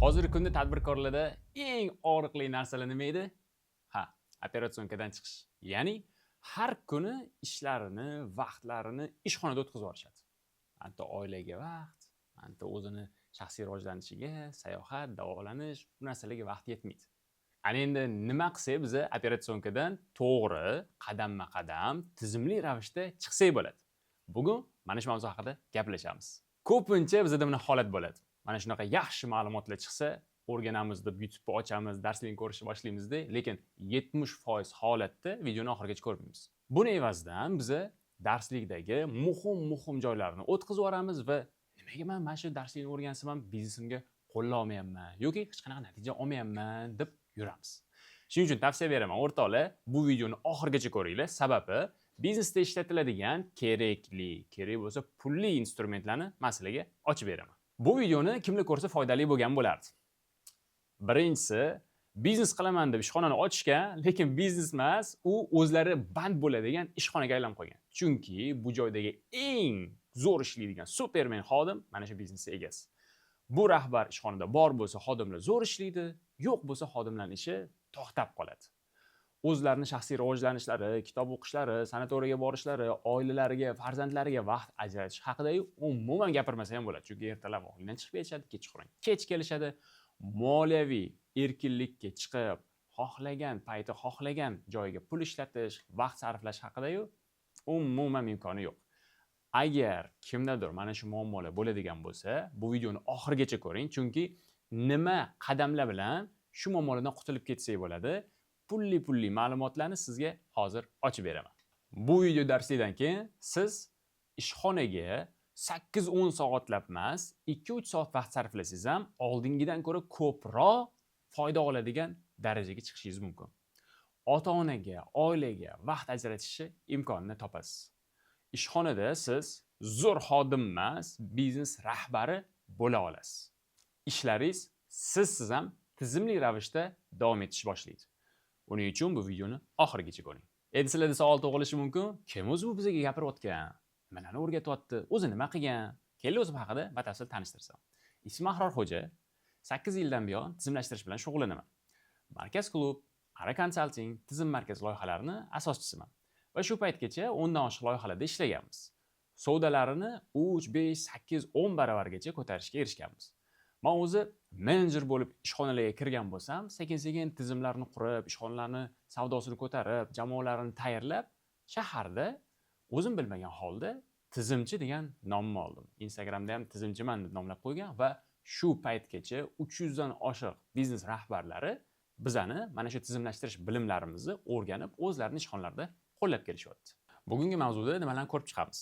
Hozirgi kunda tadbirkorlarda eng og'riqli narsalar nima edi? Ha, operatsiyonkadan chiqish. Ya'ni har kuni ishlarini, vaqtlarini ishxonada o'tkazib yuborishadi. Anta oilaga vaqt, anta o'zini shaxsiy rivojlanishiga, sayohat, davolanish, bu narsalarga vaqt yetmaydi. Ana endi nima qilsak biz operatsiyonkadan to'g'ri, qadamma-qadam, tizimli ravishda chiqsak bo'ladi. Bugun mana shu mavzu haqida gaplashamiz. Ko'pincha bizda bunday holat bo'ladi. Mana shunaqa yaxshi ma'lumotlar chiqsa, o'rganamiz deb YouTube'ni ochamiz, darslikni ko'rishni boshlaymiz-da, lekin 70% holatda videoni oxirigacha ko'rmaymiz. Buni evazidan biz darslikdagi muhim joylarni o'tkazib yuboramiz va nimaga men mana shu darslikni o'rgansam ham biznesimga qo'lla olmayapman yoki hech qanaqa natija olmayapman deb yuramiz. Shuning uchun tavsiya beraman, o'rtoqlar, bu videoni oxirigacha ko'ringlar. Sababi biznesda ishlatiladigan kerak bo'lsa pulli instrumentlarni men sizlarga ochib beraman. Bu videoni kimlar ko'rsa foydali bo'lgan bo'lardi. Birinchisi, biznes qilaman deb ishxonani ochgan, lekin biznes emas, u o'zlari band bo'ladigan ishxonaga aylanib qolgan. Chunki bu joydagi eng zo'r ishlaydigan supermen xodim mana shu biznesning egasi. Bu rahbar ishxonada bor bo'lsa, xodimlar zo'r ishlaydi, yo'q bo'lsa, xodimlarning ishi to'xtab qoladi. O'zlarining shaxsiy rivojlanishlari, kitob o'qishlari, sanatoriyaga borishlari, oilalariga, farzandlariga vaqt ajratish haqida umuman gapirmasa ham bo'ladi. Chunki ertalab o'yindan chiqib ketishadi, kechqurun kech kelishadi. Moliyaviy erkinlikka chiqib, xohlagan payti xohlagan joyga pul ishlatish, vaqt sarflash haqida umuman imkoni yo'q. Agar kimdadir mana shu muammolar bo'ladigan bo'lsa, bu videoni oxirigacha ko'ring, chunki nima qadamlar bilan shu muammolardan qutulib ketsak bo'ladi, pulli ma'lumotlarni sizga hozir ochib beraman. Bu video darslikdan keyin siz ishxonaga 8-10 soatlab emas, 2-3 soat vaqt sarflasangiz ham oldingidan ko'ra ko'proq foyda oladigan darajaga chiqishingiz mumkin. Ota-onaga, oilaga vaqt ajratishni imkonini topasiz. Ishxonada siz zo'r xodim emas, biznes rahbari bo'la olasiz. Ishlaringiz sizsiz ham tizimli ravishda davom etishni boshlaydi. Uning uchun bu videoni oxirigacha ko'ring. Endi sizlarda savol tug'ilishi mumkin. Kim o'zi bu bizga gapirayotgan? Nimalarni o'rgatyapti? O'zi nima qilgan? Kelin o'zim haqida batafsil tanishtirsam. Ismim Ahror Xo'ja. 8 yildan buyon tizimlashtirish bilan shug'ullanaman. Markaz klub, Qara konsalting, tizim markaz loyihalarining asoschisiman. Va shu paytgacha 10 dan oshiq loyihalarda ishlaganmiz. Savdolarini 3, 5, 8, 10 baravargacha ko'tarishga erishganmiz. Men o'zi menejer bo'lib ishxonalarga kirgan bo'lsam, sekin-sekin tizimlarni qurib, ishxonalarni savdosini ko'tarib, jamoalarini tayyorlab, shaharda o'zim bilmagan holda tizimchi degan nomni oldim. Instagramda ham tizimchiman deb nomlab qo'ygan va shu paytgacha 300 dan oshiq biznes rahbarlari bizani mana shu tizimlashtirish bilimlarimizni o'rganib, o'zlarining ishxonalarida qo'llab kelishyapti. Bugungi mavzuda nimalarni ko'rib chiqamiz?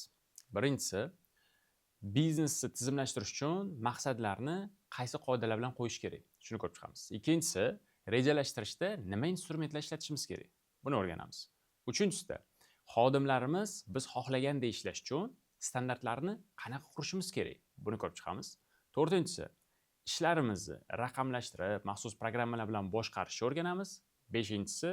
Birinchisi, biznesni tizimlashtirish uchun maqsadlarni qaysi qoidalar bilan qo'yish kerak? Shuni ko'rib chiqamiz. Ikkinchisi, rejalashtirishda nima instrumentlar ishlatishimiz kerak? Buni o'rganamiz. Uchinchisida, xodimlarimiz biz xohlagandek ishlash uchun standartlarni qanaqa qurishimiz kerak? Buni ko'rib chiqamiz. To'rtinchisi, ishlarimizni raqamlashtirib, maxsus programmalar bilan boshqarishni o'rganamiz. Beshinchisi,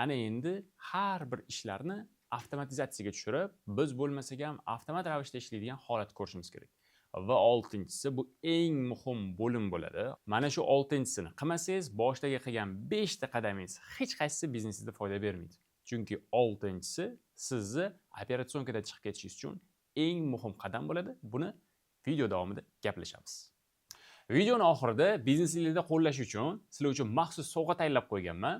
ana endi har bir ishlarni avtomatizatsiyaga tushirib, biz bo'lmasak ham avtomat ravishda ishlaydigan holat ko'rishimiz kerak. Va oltinchisi, bu eng muhim bo'lim bo'ladi. Mana shu oltinchisini qilmasangiz, boshdagi qilgan 5 ta qadamingiz hech qaysisi biznesingizga foyda bermaydi. Chunki oltinchisi sizni operatsiyonkadan chiqib ketishingiz uchun eng muhim qadam bo'ladi. Buni video davomida gaplashamiz. Videoning oxirida biznesingizda qo'llash uchun sizlar uchun maxsus sovg'a tayyorlab qo'yganman.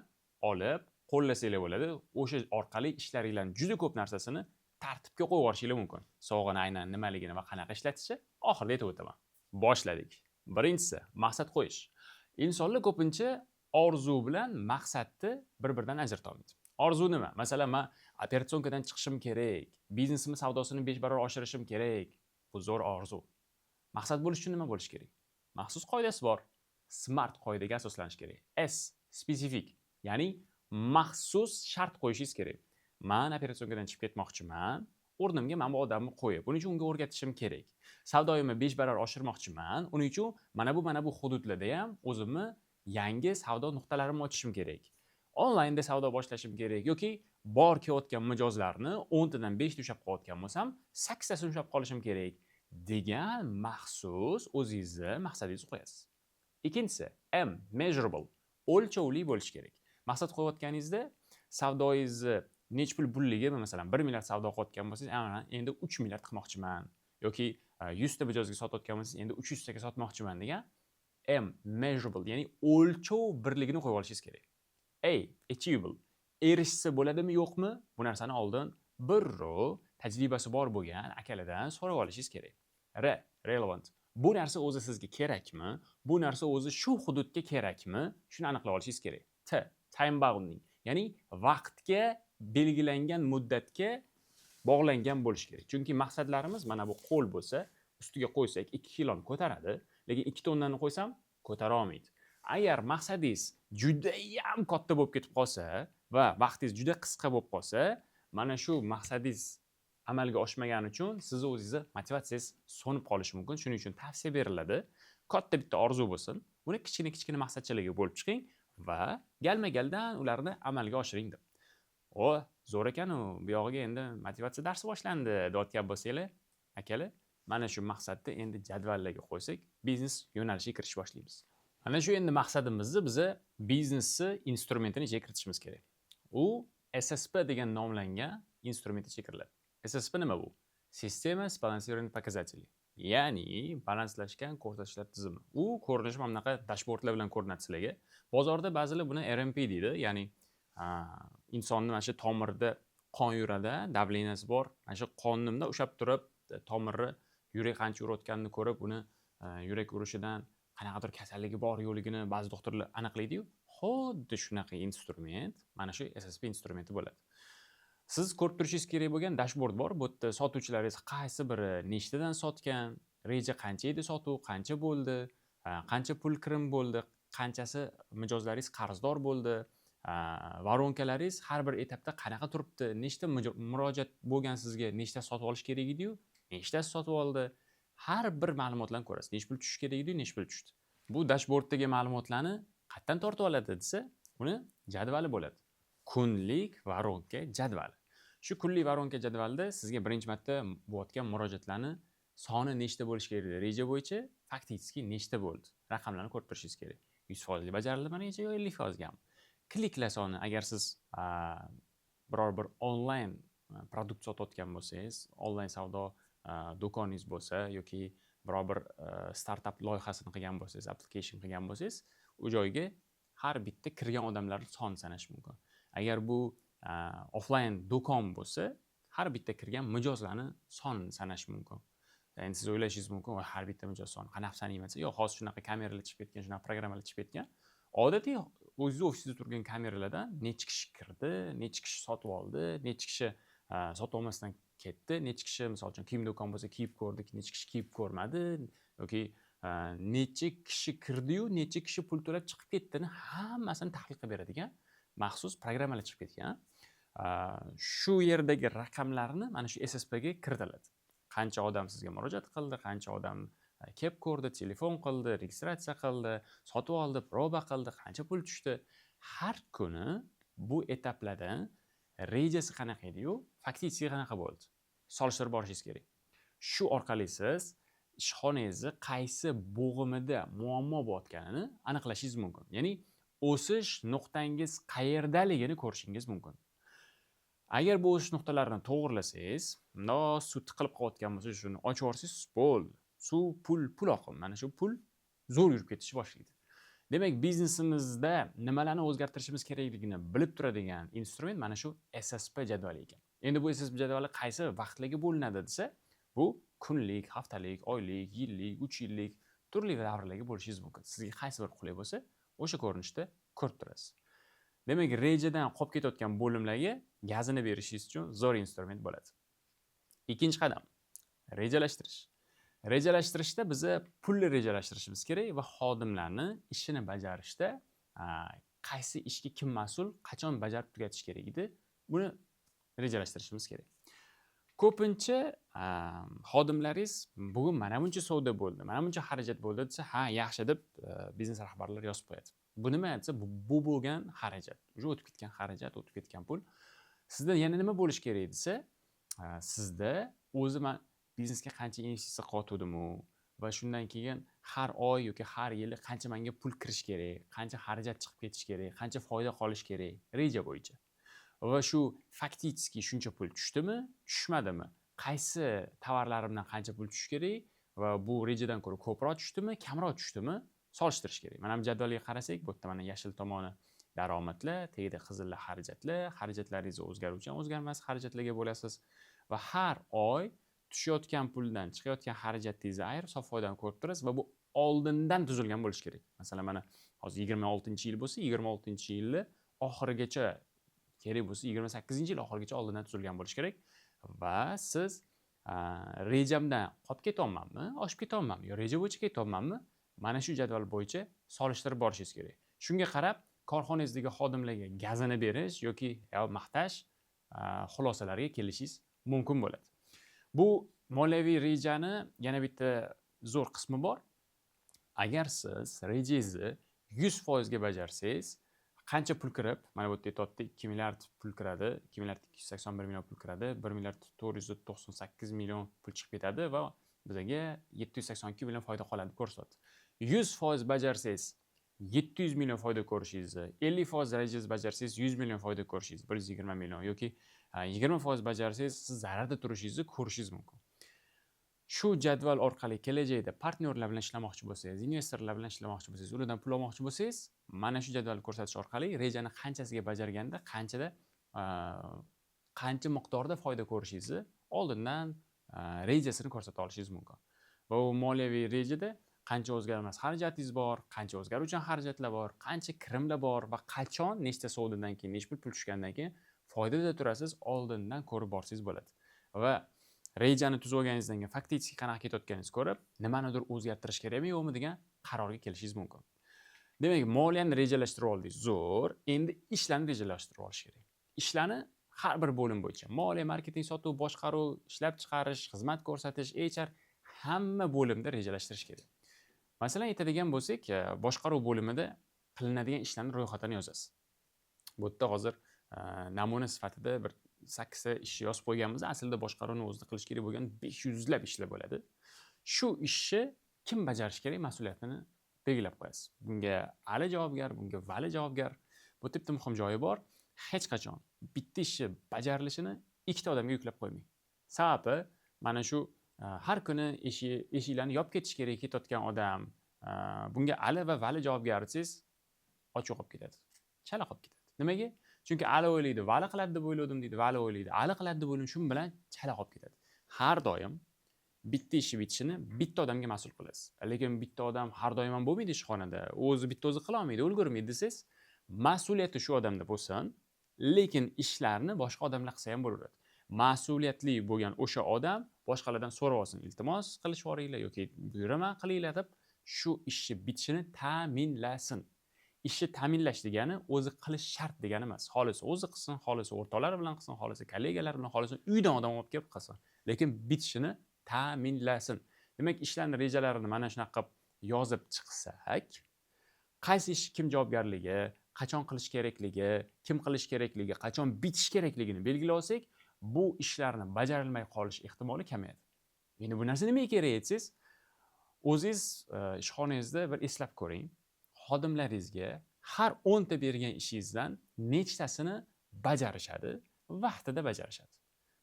Olib qo'llasanglar bo'ladi. O'sha orqali ishlaringizning juda ko'p narsasini tartibga qo'yib yuborishinglar mumkin. Sovg'ani aynan nimaligini va qanaqa ishlatishni oxirida aytib o'taman. Boshladik. Birinchisi, maqsad qo'yish. Insonlar ko'pincha orzu bilan maqsadni bir-biridan ajrata olmaydi. Orzu nima? Masalan, men operatsiyonkadan chiqishim kerak, biznesimni savdosini 5 barobar oshirishim kerak. Bu zo'r orzu. Maqsad bo'lish uchun nima bo'lish kerak? Maxsus qoidasi bor. SMART qoidaga asoslanish kerak. S spesifik, ya'ni maxsus shart qo'yishingiz kerak. Men operatsiyonkadan chiqib ketmoqchiman. O'rnimga mana bu odamni qo'yib, buning uchun unga o'rgatishim kerak. Savdoyimni 5 barobar oshirmoqchiman. Uning uchun mana bu hududlarda ham o'zimni yangi savdo nuqtalarimni ochishim kerak. Onlaynda savdo boshlashim kerak yoki bor kelayotgan mijozlarni 10 tadan 5 ta ushlab qolayotgan bo'lsam, 8 tasini ushlab qolishim kerak degan maxsus o'zingizni maqsadingizni qo'yasiz. Ikkinchisi, M, measurable, o'lchovli bo'lishi kerak. Maqsad qo'yayotganingizda savdoyingizni necha pul pulligi, masalan 1 milliard savdo qilayotgan bo'lsangiz, endi 3 milliard qilmoqchiman yoki 100 ta mijozga sotayotgan bo'lsangiz, endi 300 taga sotmoqchiman degan M, measurable, ya'ni o'lchov birligini qo'yib olishingiz kerak. A, achievable, erishsa bo'ladimi yo'qmi? Bu narsani oldin birrov tajribasi bor bo'lgan akalardan so'rab olishingiz kerak. R, relevant, bu narsa o'zi sizga kerakmi? Bu narsa o'zi shu hududga kerakmi? Shuni aniqlab olishingiz kerak. T, time bounding, ya'ni vaqtga belgilangan muddatga bog'langan bo'lishi kerak. Chunki maqsadlarimiz mana bu qo'l bo'lsa, ustiga qo'ysak 2 kiloni ko'taradi, lekin 2 tonnani qo'ysam ko'tara olmaydi. Agar maqsadingiz juda ham katta bo'lib ketib qolsa va vaqtingiz juda qisqa bo'lib qolsa, mana shu maqsadingiz amalga oshmagani uchun sizni o'zingizni motivatsiyangiz so'nib qolishi mumkin. Shuning uchun tavsiya beriladi, katta bitta orzu bo'lsin, buni kichkina maqsadchalarga bo'lib chiqing va galma-galdan ularni amalga oshiring deb. Zo'r ekan-u, bu yog'iga endi motivatsiya darsi boshlandi deyotgan bo'lsanglar, akalar, mana shu maqsadni endi jadvallarga qo'ysak, biznes yo'nalishiga kirish boshlaymiz. Mana shu endi maqsadimizni biza biznesni instrumentini ichiga kiritishimiz kerak. U SSP degan nomlangan instrument ichiga kiriladi. SSP nima bu? Sistema сбалансированных показателей. Ya'ni balanslashgan ko'rsatkichlar tizimi. U ko'rinishi mana bunaqa dashbordlar bilan ko'rinadi sizlarga. Bozorda ba'zilar buni RMP deydi, ya'ni insonni mana shu tomirda qon yuradi, davleniyasi bor. Mana shu qonimda ushab turib, tomirni yurak qancha urayotganini ko'rib, uni yurak urishidan qanaqadir kasalligi bor yo'qligini ba'zi doktorlar aniqlaydi-yu. Xuddi shunaqa instrument, mana shu SSP instrumenti bo'ladi. Siz ko'rib turishingiz kerak bo'lgan dashbord bor. Bu yerda sotuvchilaringiz qaysi biri nechtadan sotgan, reja qancha edi sotuv, qancha bo'ldi, qancha pul kirim bo'ldi, qanchasi mijozlaringiz qarzdor bo'ldi, voronkalaringiz har bir etapda qanaqa turibdi, nechta murojaat bo'lgan sizga, nechta sotib olish kerak edi-yu, nechtasi sotib oldi. Har bir ma'lumotlarni ko'rasiz. Nech pul tushish kerak edi, nech pul tushdi. Bu dashborddagi ma'lumotlarni qayerdan tortib oladi desa, uni jadvali bo'ladi. Kunlik voronka jadvali. Shu kunlik voronka jadvalida sizga birinchi marta bo'layotgan murojaatlarni soni nechta bo'lishi kerak edi, reja bo'yicha faktiski nechta bo'ldi. Raqamlarni ko'rib turishingiz kerak. 100% bajarildi reja yo 50% gami. Kliklar soni, agar siz biror bir onlayn produkt sotayotgan bo'lsangiz, onlayn savdo do'koningiz bo'lsa yoki biror bir startup loyihasini qilgan bo'lsangiz, application qilgan bo'lsangiz, u joyga har bitta kirgan odamlarning sonini sanash mumkin. Agar bu offline do'kon bo'lsa, har bitta kirgan mijozlarning sonini sanash mumkin. Endi siz o'ylashingiz mumkin, har bitta mijoz soni qanaqa sanayman desa, yo'q, hozir shunaqa kameralar chiqib ketgan, shunaqa programmalar chiqib ketgan. Odatiy o'zingiz ofisingizda turgan kameralardan necha kishi kirdi, necha kishi sotib oldi, necha kishi sotib olmasdan ketdi, necha kishi misol uchun kiyim do'kon bo'lsa kiyib ko'rdik, necha kishi kiyib ko'rmadi yoki necha kishi kirdi-yu, necha kishi pul to'lab chiqib ketdini hammasini tahlil qilib beradigan maxsus programmalar chiqib ketgan. Shu yerdagi raqamlarni mana shu SSP ga kiritiladi. Qancha odam sizga murojaat qildi, qancha odam kelib ko'rdi, telefon qildi, registratsiya qildi, sotib oldi, proba qildi, qancha pul tushdi. Har kuni bu etaplardan rejasi qanaqa edi-yu, faktiski qanaqa bo'ldi, solishtirib borishingiz kerak. Shu orqali siz ishxonangizni qaysi bo'g'imida muammo bo'layotganini aniqlashingiz mumkin. Ya'ni o'sish nuqtangiz qayerdaligini ko'rishingiz mumkin. Agar bu o'sish nuqtalarini to'g'rilasangiz, suv tiqilib qolayotgan bo'lsa, shuni ochib yuborsangiz, bo'ldi. Suv, pul oqimi. Mana shu pul zo'r yurib ketishni boshlaydi. Demak, biznesimizda nimalarni o'zgartirishimiz kerakligini bilib turadigan instrument mana shu SSP jadvali ekan. Endi bu SSP jadvali qaysi vaqtlarga bo'linadi desa, bu kunlik, haftalik, oylik, yillik, 3 yillik turli davrlarga bo'lishingiz mumkin. Sizga qaysi bir qulay bo'lsa, o'sha ko'rinishda ko'rib turasiz. Demak, rejadan qolib ketayotgan bo'limlarga gazini berishingiz uchun zo'r instrument bo'ladi. Ikkinchi qadam, rejalashtirish. Rejalashtirishda biza pulni rejalashtirishimiz kerak va xodimlarni ishini bajarishda qaysi ishga kim mas'ul, qachon bajarib tugatish kerak edi, buni rejalashtirishimiz kerak. Ko'pincha xodimlaringiz bugun mana buncha savdo bo'ldi, mana buncha xarajat bo'ldi desa, ha, yaxshi deb biznes rahbarlari yozib qo'yadi. Bu nima desa, bu bo'lgan xarajat, уже o'tib ketgan xarajat, o'tib ketgan pul. Sizda yana nima bo'lish kerak desa, sizda o'zi biznesga qancha investitsiya qilyotgandim va shundan keyin har oy yoki har yili qancha menga pul kirish kerak, qancha xarajat chiqib ketish kerak, qancha foyda qolish kerak reja bo'yicha. Va shu faktiski shuncha pul tushdimi, tushmadimi, qaysi tovarlarimdan qancha pul tushishi kerak va bu rejadan ko'ra ko'proq tushdimi, kamroq tushdimi solishtirish kerak. Mana bu jadvalga qarasak, bu yerda mana yashil tomoni daromadlar, tagida qizillar xarajatlar, xarajatlaringiz o'zgaruvchan, o'zgarmas xarajatlarga bo'lasiz va har oy tushayotgan puldan chiqayotgan xarajatingizni ayirib sof foydani ko'rib turasiz va bu oldindan tuzilgan bo'lishi kerak. Masalan, mana hozir 26-yil bo'lsa, 26-yilni oxirigacha kerak bo'lsa 28-yil oxirigacha oldindan tuzilgan bo'lishi kerak va siz rejamdan qolib ketyapmanmi, oshib ketyapmanmi, yo reja bo'yicha ketyapmanmi, mana shu jadval bo'yicha solishtirib borishingiz kerak. Shunga qarab korxonangizdagi xodimlarga gazini berish yoki maqtash xulosalarga kelishingiz mumkin bo'ladi. Bu moliyaviy rejani yana bitta zo'r qismi bor. Agar siz rejangizni 100% ga bajarsangiz, qancha pul kirib, mana bu yerda aytyapti 2 milliard pul kiradi, 2 milliard 281 million pul kiradi, 1 milliard 498 million pul chiqib ketadi va bizga 782 million foyda qoladi deb ko'rsatdi. 100% bajarsangiz 700 million foyda ko'rishingizni, 50% rejangizni bajarsangiz 100 million foyda ko'rishingiz, 120 million yoki 20% bajarsangiz siz zararda turishingizni ko'rishingiz mumkin. Shu jadval orqali kelajakda partnyorlar bilan ishlamoqchi bo'lsangiz, investorlar bilan ishlamoqchi bo'lsangiz, ulardan pul olmoqchi bo'lsangiz, mana shu jadvalni ko'rsatish orqali rejani qanchasiga bajarganda qancha miqdorda foyda ko'rishingizni oldindan rejasini ko'rsata olishingiz mumkin. Va u moliyaviy rejada qancha o'zgarmas xarajatingiz bor, qancha o'zgaruvchan xarajatlar bor, qancha kirimlar bor va qachon nechta savdodan keyin, nechta pul tushgandan keyin foydada turasiz, oldindan ko'rib borsangiz bo'ladi. Va rejani tuzib olganingizdan keyin faktiski qanaqa ketayotganingizni ko'rib, nimanidir o'zgartirish kerakmi yo'qmi degan qarorga kelishingiz mumkin. Demak, moliyani rejalashtirib oldik, zo'r. Endi ishlarni rejalashtirib olish kerak. Ishlarni har bir bo'lim bo'yicha, moliya, marketing, sotuv, boshqaruv, ishlab chiqarish, xizmat ko'rsatish, HR hamma bo'limda rejalashtirish kerak. Masalan, aytadigan bo'lsak, boshqaruv bo'limida qilinadigan ishlarni ro'yxatini yozasiz. Bu yerda hozir namuna sifatida bir 8 ta ishni yozib qo'yganmiz. Aslida boshqaruvni o'zida qilish kerak bo'lgan 500 lab ishlar bo'ladi. Shu ishni kim bajarish kerak, mas'uliyatini belgilab qo'yasiz. Bunga Ali javobgar, bunga Vali javobgar. Bu yerda muhim joyi bor. Hech qachon bitta ishni bajarilishini ikkita odamga yuklab qo'ymang. Sababi mana shu har kuni eshiklarni yopib ketish kerak ketayotgan odam, bunga Ali va Vali javobgar desangiz, ochiq qolib ketadi. Chala qolib ketadi. Nimaga? Chunki Ali o'ylaydi, Vali qiladi deb o'yladim deydi, Vali o'ylaydi, Ali qiladi deb o'yladim, shu bilan chala qolib ketadi. Har doim bitta ishi bitishini bitta odamga mas'ul qilasiz. Lekin bitta odam har doim ham bo'lmaydi ishxonada. O'zi bitta o'zi qila olmaydi, ulgurmaydi desangiz, mas'uliyati shu odamda bo'lsin, lekin ishlarni boshqa odamlar qilsa ham bo'laveradi. Mas'uliyatli bo'lgan o'sha odam boshqalardan so'rab olsin, iltimos qilish yuboringlar yoki buyuraman qilinglar deb shu ishni bitishini ta'minlasin. Ishni ta'minlash degani o'zi qilish shart degani emas. Xohlasa o'zi qilsin, xohlasa o'rtoqlari bilan qilsin, xohlasa kollegalar bilan, xohlasa uydan odam olib kelib qilsin. Lekin bitishini ta'minlasin. Demak, ishlarning rejalarini mana shunaqa yozib chiqsak, qaysi ish kim javobgarligi, qachon qilish kerakligi, kim qilish kerakligi, qachon bitish kerakligini belgilab olsak, bu ishlarni bajarilmay qolish ehtimoli kamayadi. Endi bu narsa nimaga kerak desangiz, o'zingiz ishxonangizda bir eslab ko'ring. Xodimlaringizga har 10 ta bergan ishingizdan nechtasini bajarishadi, vaqtida bajarishadi.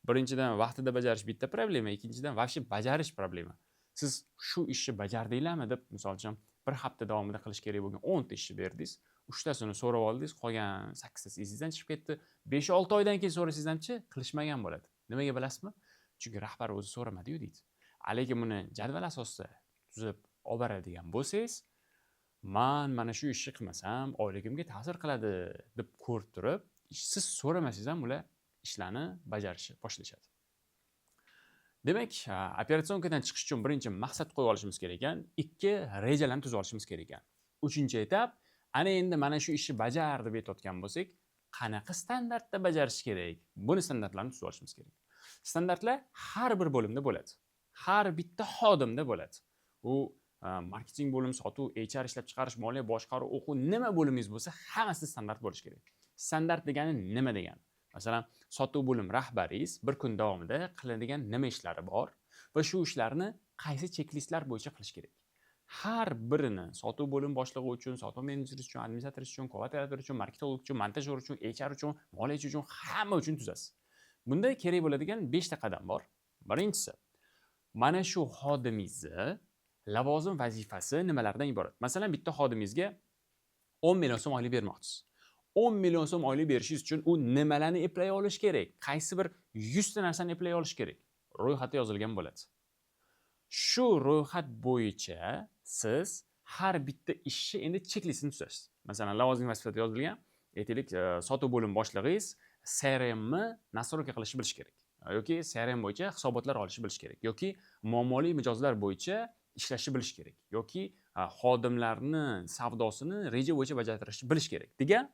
Birinchidan vaqtida bajarish bitta problema, ikkinchidan vaqti bajarish problema. Siz shu ishni bajardinglarmi deb, misol uchun, bir hafta davomida qilish kerak bo'lgan 10 ta ishni berdingiz, 3 tasini so'rab oldingiz, qolgan 8 tasi esingizdan chiqib ketdi. 5-6 oydan keyin so'rasangiz hamchi qilishmagan bo'ladi. Nimaga bilasizmi? Chunki rahbar o'zi so'ramadi-yu deydi. Lekin buni jadval asosida tuzib olib boradigan bo'lsangiz, mana shu ishni qilmasam oyligimga ta'sir qiladi deb ko'rib turib, siz so'ramasangiz ham ular ishlarni bajarishni boshlashadi. Demak, operatsionkadan chiqish uchun birinchi maqsad qo'yib olishimiz kerak ekan, 2 rejalarni tuzib olishimiz kerak ekan. 3-chi etap, ana endi mana shu ishni bajar deb aytayotgan bo'lsak, qanaqa standartda bajarish kerak? Buni standartlarni tuzib olishimiz kerak. Standartlar har bir bo'limda bo'ladi. Har bitta xodimda bo'ladi. U marketing bo'limi, sotuv, HR ishlab chiqarish, moliya, boshqaruv, o'quv, nima bo'limingiz bo'lsa, hammasida standart bo'lishi kerak. Standart degani nima degani? Masalan, sotuv bo'lim rahbaringiz bir kun davomida qiladigan nima ishlari bor va shu ishlarni qaysi checklistlar bo'yicha qilish kerak? har birini sotuv bo'lim boshlig'i uchun, sotuv menejeri uchun, administrator uchun, operator uchun, marketing uchun, montajyor uchun, HR uchun, moliyachi uchun hamma uchun tuzasiz. Bunda kerak bo'ladigan 5 ta qadam bor. Birinchisi, mana shu xodimingizni lavozim vazifasi nimalardan iborat? Masalan, bitta xodimingizga 10 million so'm oylik bermoqchisiz. 10 million so'm oylik berishingiz uchun u nimalarni eplay olish kerak? Qaysi bir 100 ta narsani eplay olish kerak? Ro'yxatda yozilgan bo'ladi. Shu ro'yxat bo'yicha siz har bitta ishni endi checklistini tuzasiz. Masalan, lavozim vazifasida yozilgan, aytaylik, sotuv bo'lim boshlig'ingiz CRMni nastroyka qilishni bilish kerak. Yoki CRM bo'yicha hisobotlar olishni bilish kerak. Yoki muammoli mijozlar bo'yicha ishlashni bilish kerak. Yoki xodimlarni savdosini reja bo'yicha bajartirishni bilish kerak degan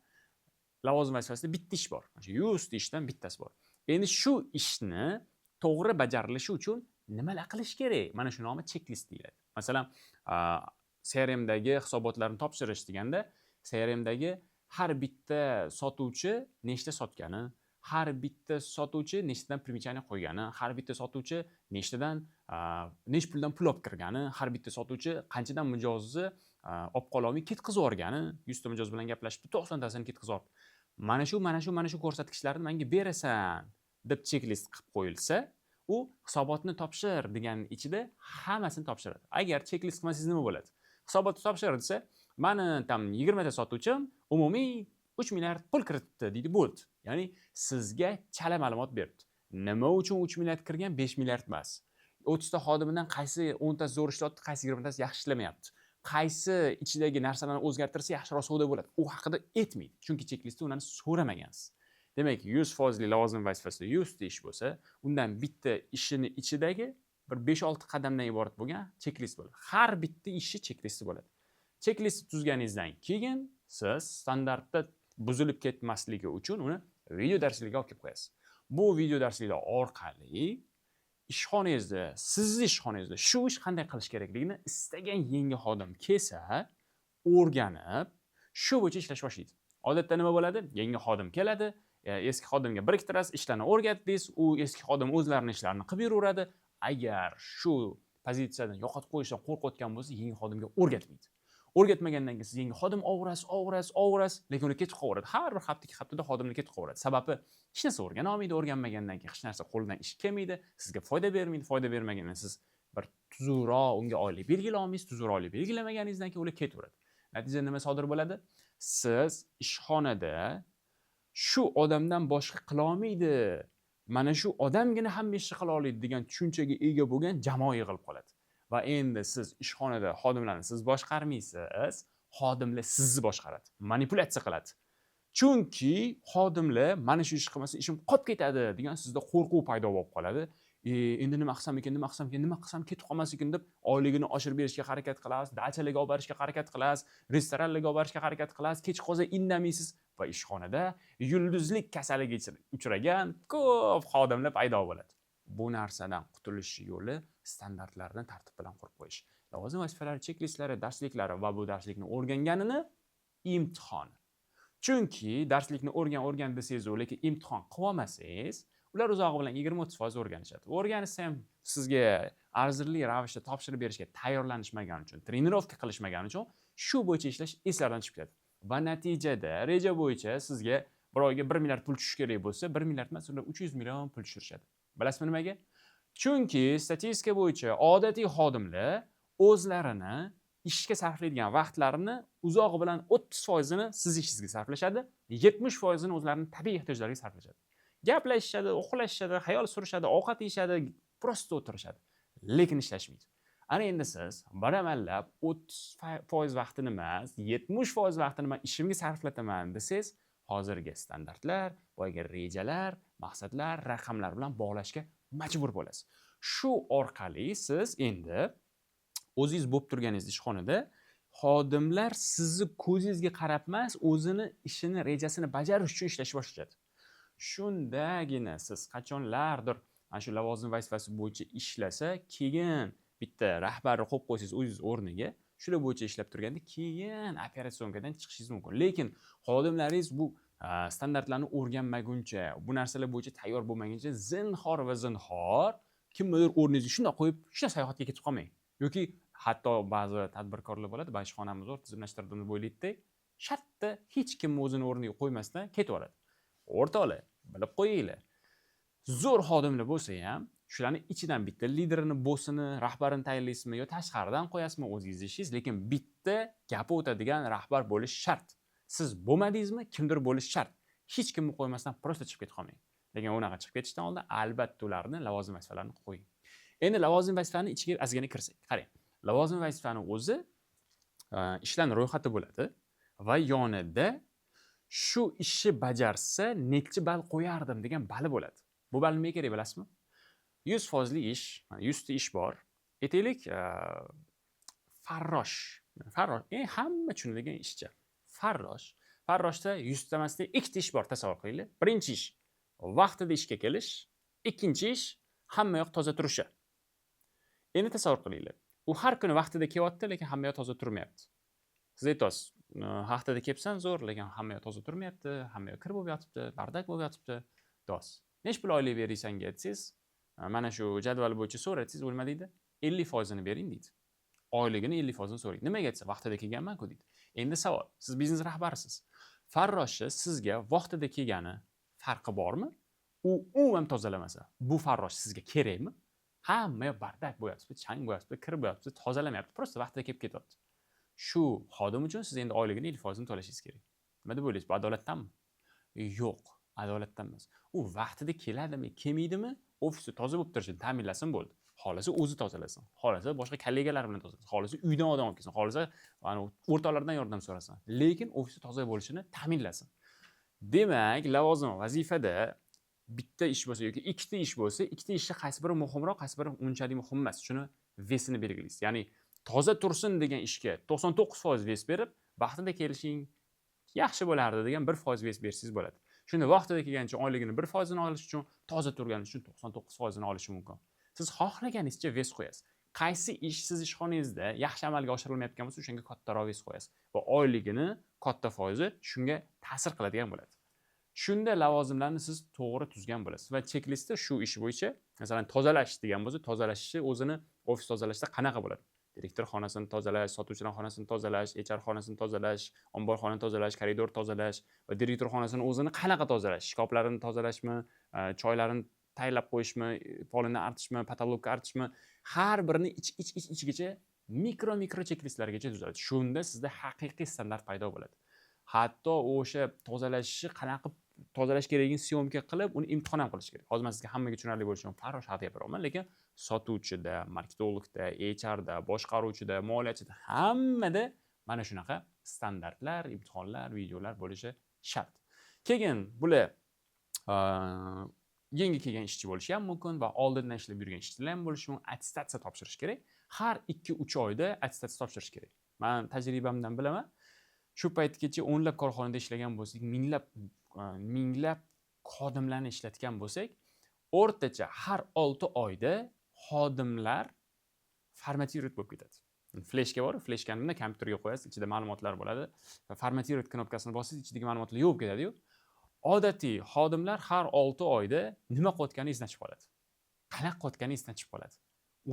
lavozim vazifasida bitta ish bor. Shu 100 ta ishdan bittasi bor. Endi shu ishni to'g'ri bajarilishi uchun nimalar qilish kerak? Mana shu nomi checklist deyiladi. Masalan, CRMdagi hisobotlarni topshirish deganda, CRMdagi har bitta sotuvchi nechta sotgani, har bitta sotuvchi nechtadan primchani qo'ygani, har bitta sotuvchi nechtadan nech puldan pul olib kirgani, har bitta sotuvchi qanchadan mijozni olib qololmay ketkizib yuborgani, 100 ta mijoz bilan gaplashib 90 tasini ketkizib yuborib. Mana shu ko'rsatkichlarni menga berasan deb checklist qilib qo'yilsa, u hisobotni topshir degan ichida hammasini topshiradi. Agar checklist qilmasangiz nima bo'ladi? Hisobotni topshir desa, mani tam 20 ta sotuvchim umumiy 3 milliard pul kiritdi deydi, bo'ldi. Ya'ni sizga chala ma'lumot berdi. Nima uchun 3 milliard kirgan, 5 milliard emas? 30 ta xodimidan qaysi 10 tasi zo'r ishlayapti, qaysi 20 tasi yaxshi ishlamayapti? Qaysi ichidagi narsalarni o'zgartirsa yaxshiroq savdo bo'ladi? U haqida aytmaydi. Chunki checklistda ularni so'ramagansiz. Demak, 100% lavozim vazifasida 100 ta ish bo'lsa, undan bitta ishini ichidagi bir 5-6 qadamdan iborat bo'lgan checklist bo'ladi. Har bitta ishni checklisti bo'ladi. Checklistni tuzganingizdan keyin siz standartda buzilib ketmasligi uchun uni video darslikka olib kelib qo'yasiz. Bu video darsliklar orqali ishxonangizda, sizning ishxonangizda shu ish qanday qilish kerakligini istagan yangi xodim kelsa, o'rganib, shu bo'yicha ishlash boshlaydi. Odatda nima bo'ladi? Yangi xodim keladi, eski xodimga biriktirasiz, ishlarni o'rgatdingiz, u eski xodim o'zlarining ishlarini qilib yuraveradi. Agar shu pozitsiyadan yo'qotib qo'yishdan qo'rqayotgan bo'lsa, yangi xodimga o'rgatmaydi. O'rgatmagandan keyin siz yangi xodim ovurasiz, lekin uni ketib qolaveradi. Har bir hafta 2 haftada xodimni ketib qolaveradi. Sababi hech narsa o'rgana olmaydi, o'rganmagandan keyin hech narsa qo'lidan ish kelmaydi, sizga foyda bermaydi. Foyda bermagandan siz bir tuzukroq unga oylik belgilay olmaysiz, tuzukroq oylik belgilamaningizdan keyin ular ketaveradi. Natijada nima sodir bo'ladi? Siz ishxonada shu odamdan boshqa qila olmaydi, mana shu odamgina hamma ishni qila oladi degan tushunchaga ega bo'lgan jamoa yig'ilib qoladi. Va endi siz ishxonada xodimlarni siz boshqarmaysiz, xodimlar sizni boshqaradi, manipulyatsiya qiladi. Chunki xodimlar mana shu ish qilmasa ishim qolib ketadi degan sizda qo'rquv paydo bo'lib qoladi. Endi nima qilsam ketib qolmas ekan deb oyligini oshirib berishga harakat qilasiz, dachalarga olib borishga harakat qilasiz, restoranlarga olib borishga harakat qilasiz, kech qolsa indamaysiz va ishxonada yulduzlik kasaliga uchragan ko'p xodimlar paydo bo'ladi. Bu narsadan qutulish yo'li standartlarni tartib bilan qurib qo'yish. Lavozim vazifalari, checklistlari, darsliklari va bu darslikni o'rganganini imtihon. Chunki darslikni o'rgan desangiz, lekin imtihon qilib olmasangiz, ular uzog'i bilan 20-30% o'rganishadi. O'rganishsa ham sizga arzirli ravishda topshirib berishga tayyorlanishmagani uchun, trenirovka qilishmagani uchun shu bo'yicha ishlash eslardan chiqib ketadi. Va natijada reja bo'yicha sizga bir oyga 1 milliard pul tushish kerak bo'lsa, 1 milliard emas, ular 300 million pul tushirishadi. Bilasizmi nimaga? Chunki statistika bo'yicha odatiy xodimlar o'zlarini ishga sarflaydigan vaqtlarini uzog'i bilan 30% ni siz ishingizga sarflashadi, 70% ni o'zlarining tabiiy ehtiyojlariga sarflashadi. Gaplashishadi, uxlashishadi, xayol surishadi, ovqat yeyishadi, prosta o'tirishadi, lekin ishlashmaydi. Ana endi siz baramallab 30% vaqtini emas, 70% vaqtini men ishimga sarflataman desangiz, hozirgi standartlar, boyagi rejalar, maqsadlar, raqamlar bilan bog'lashga majbur bo'lasiz. Shu orqali siz endi o'zingiz bo'lib turganingiz ishxonada xodimlar sizni ko'zingizga qarab emas, o'zini ishini, rejasini bajarish uchun ishlashni boshlashadi. Shundagina siz qachonlardir mana shu lavozim vazifasi bo'yicha ishlasa, keyin bitta rahbarni qo'yib qo'ysangiz o'zingiz o'rniga, shular bo'yicha ishlab turganda keyin operatsiyonkadan chiqishingiz mumkin. Lekin xodimlaringiz bu standartlarni o'rganmaguncha, bu narsalar bo'yicha tayyor bo'lmaguncha zinhor kimnidir o'rningizga shunday qo'yib, shunday sayohatga ketib qolmang. Yoki hatto ba'zi tadbirkorlar bo'ladi, ba'zi ishxonamiz bor, tizimlashtirdim deb o'ylaydida, shartta hech kimni o'zini o'rniga qo'ymasdan ketib oladi. O'rtoqlar, bilib qo'yinglar. Zo'r xodimlar bo'lsa ham, shularning ichidan bitta liderini, bossini, rahbarini tayinlaysizmi yo tashqaridan qo'yasizmi, o'zingiz ishingiz, lekin bitta gapi o'tadigan rahbar bo'lish shart. Siz bo'lmadingizmi, kimdir bo'lish shart. Hech kimni qo'ymasdan prosta chiqib ketib qolmang. Lekin unaqa chiqib ketishdan oldin albatta ularni lavozim vazifalarini qo'ying. Endi lavozim vazifalarning ichiga ozgina kirsak, qarang. Lavozim vazifani o'zi ishlarning ro'yxati bo'ladi va yonida shu ishni bajarsa necha ball qo'yardim degan bali bo'ladi. Bu ball nimaga kerak bilasizmi? 100% ish, 100 ta ish bor. Aytaylik, farrosh. Farrosh, hamma tushunadigan ishchi. Farrosh. Farroshda 100 ta emasda 2 ta ish bor, tasavvur qilinglar. Birinchi ish vaqtida ishga kelish, ikkinchi ish hamma yoq toza turishi. Endi tasavvur qilinglar. U har kuni vaqtida kelyapti, lekin hamma yoq toza turmayapti. Siz aytasiz, haftada kelibsan zo'r, lekin hamma yoq toza turmayapti, hamma yoq kir bo'lib yotibdi, bardak bo'lib yotibdi. Dos. Nech pul oylik beringsan aytsangiz, mana shu jadval bo'yicha so'ratsangiz, nima deydi? 50% ni bering deydi. Oyligini 50% so'raydi. Nimaga aytsa, vaqtida kelganman-ku deydi. Endi savol, siz biznes rahbarisiz. Farroshni sizga vaqtida kelgani farqi bormi? U umuman tozalamasa, bu farrosh sizga kerakmi? Hamma yoq bardak bo'yapti, chang bo'yapti, kir bo'yapti, tozalamayapti, prosta vaqtida kelib ketyapti. Shu xodim uchun siz endi oyligini 50% to'lashingiz kerak. Nima deb o'ylaysiz? Bu adolatdanmi? Yo'q, adolatdan emas. U vaqtida keladimi, kelmaydimi, ofisni toza bo'lib turishini ta'minlasin bo'ldi. Xolasa o'zi tozalasin, xolasa boshqa kollegalar bilan tozalasin, xolasa uydan odam olib kelsin, xolasa o'rtoqlardan yordam so'rasin. Lekin ofisni toza bo'lishini ta'minlasin. Demak, lavozim vazifada bitta ish bo'lsa yoki ikkita ish bo'lsa, ikkita ishni qaysi biri muhimroq, qaysi biri unchalik muhim emas. Shuni vesini belgilaysiz. Ya'ni toza tursin degan ishga 99% ves berib, vaqtida kelishing yaxshi bo'lardi degan 1% ves bersangiz bo'ladi. Shunda vaqtida kelgancha oyligini 1% ni olish uchun, toza turgani uchun 99% ni olishi mumkin. Siz xohlaganingizcha ves qo'yasiz. Qaysi ish siz ishxonangizda yaxshi amalga oshirilmayotgan bo'lsa, o'shanga kattaroq ves qo'yasiz va oyligini katta foizi shunga ta'sir qiladigan bo'ladi. Shunda lavozimlarni siz to'g'ri tuzgan bo'lasiz va chek-listda shu ish bo'yicha, masalan, tozalash degan bo'lsa, tozalashni o'zini ofis tozalashda qanaqa bo'ladi? Direktor xonasini tozalash, sotuvchilar xonasini tozalash, HR xonasini tozalash, ombor xonasini tozalash, koridor tozalash va direktor xonasini o'zini qanaqa tozalash? Shkoflarini tozalashmi, choylarini tayyorlab qo'yishmi, polini artishmi, patologga artishmi, har birini ichigacha mikro chek-listlargacha tuziladi. Shunda sizda haqiqiy standart paydo bo'ladi. Hatto o'sha tozalashni qanaqa tozalash kerakligini syomka qilib, uni imtihon ham qilish kerak. Hozir men sizga hammaga tushunarli bo'lishi uchun farrosh haqida gapiryapman, lekin sotuvchida, marketologda, HRda, boshqaruvchida, moliyachida hammada mana shunaqa standartlar, imtihonlar, videolar bo'lishi shart. Keyin bular yangi kelgan ishchi bo'lishi ham mumkin va oldindan ishlab yurgan ishchilar ham bo'lishi mumkin. Attestatsiya topshirish kerak. Har 2-3 oyda attestatsiya topshirish kerak. Men tajribamdan bilaman. Shu paytgacha o'nlab korxonada ishlagan bo'lsak, minglab xodimlarni ishlatgan bo'lsak, o'rtacha har 6 oyda xodimlar formatirovать bo'lib ketadi. Fleshka bor, fleshkani bunda kompyuterga qo'yasiz, ichida ma'lumotlar bo'ladi va formatirovать knopkasini bossangiz, ichidagi ma'lumotlar yuvib ketadi-yu. Odatiy xodimlar har 6 oyda nima qilayotganini esdan chiqib qoladi. Qanaqa qilayotganini esdan chiqib qoladi.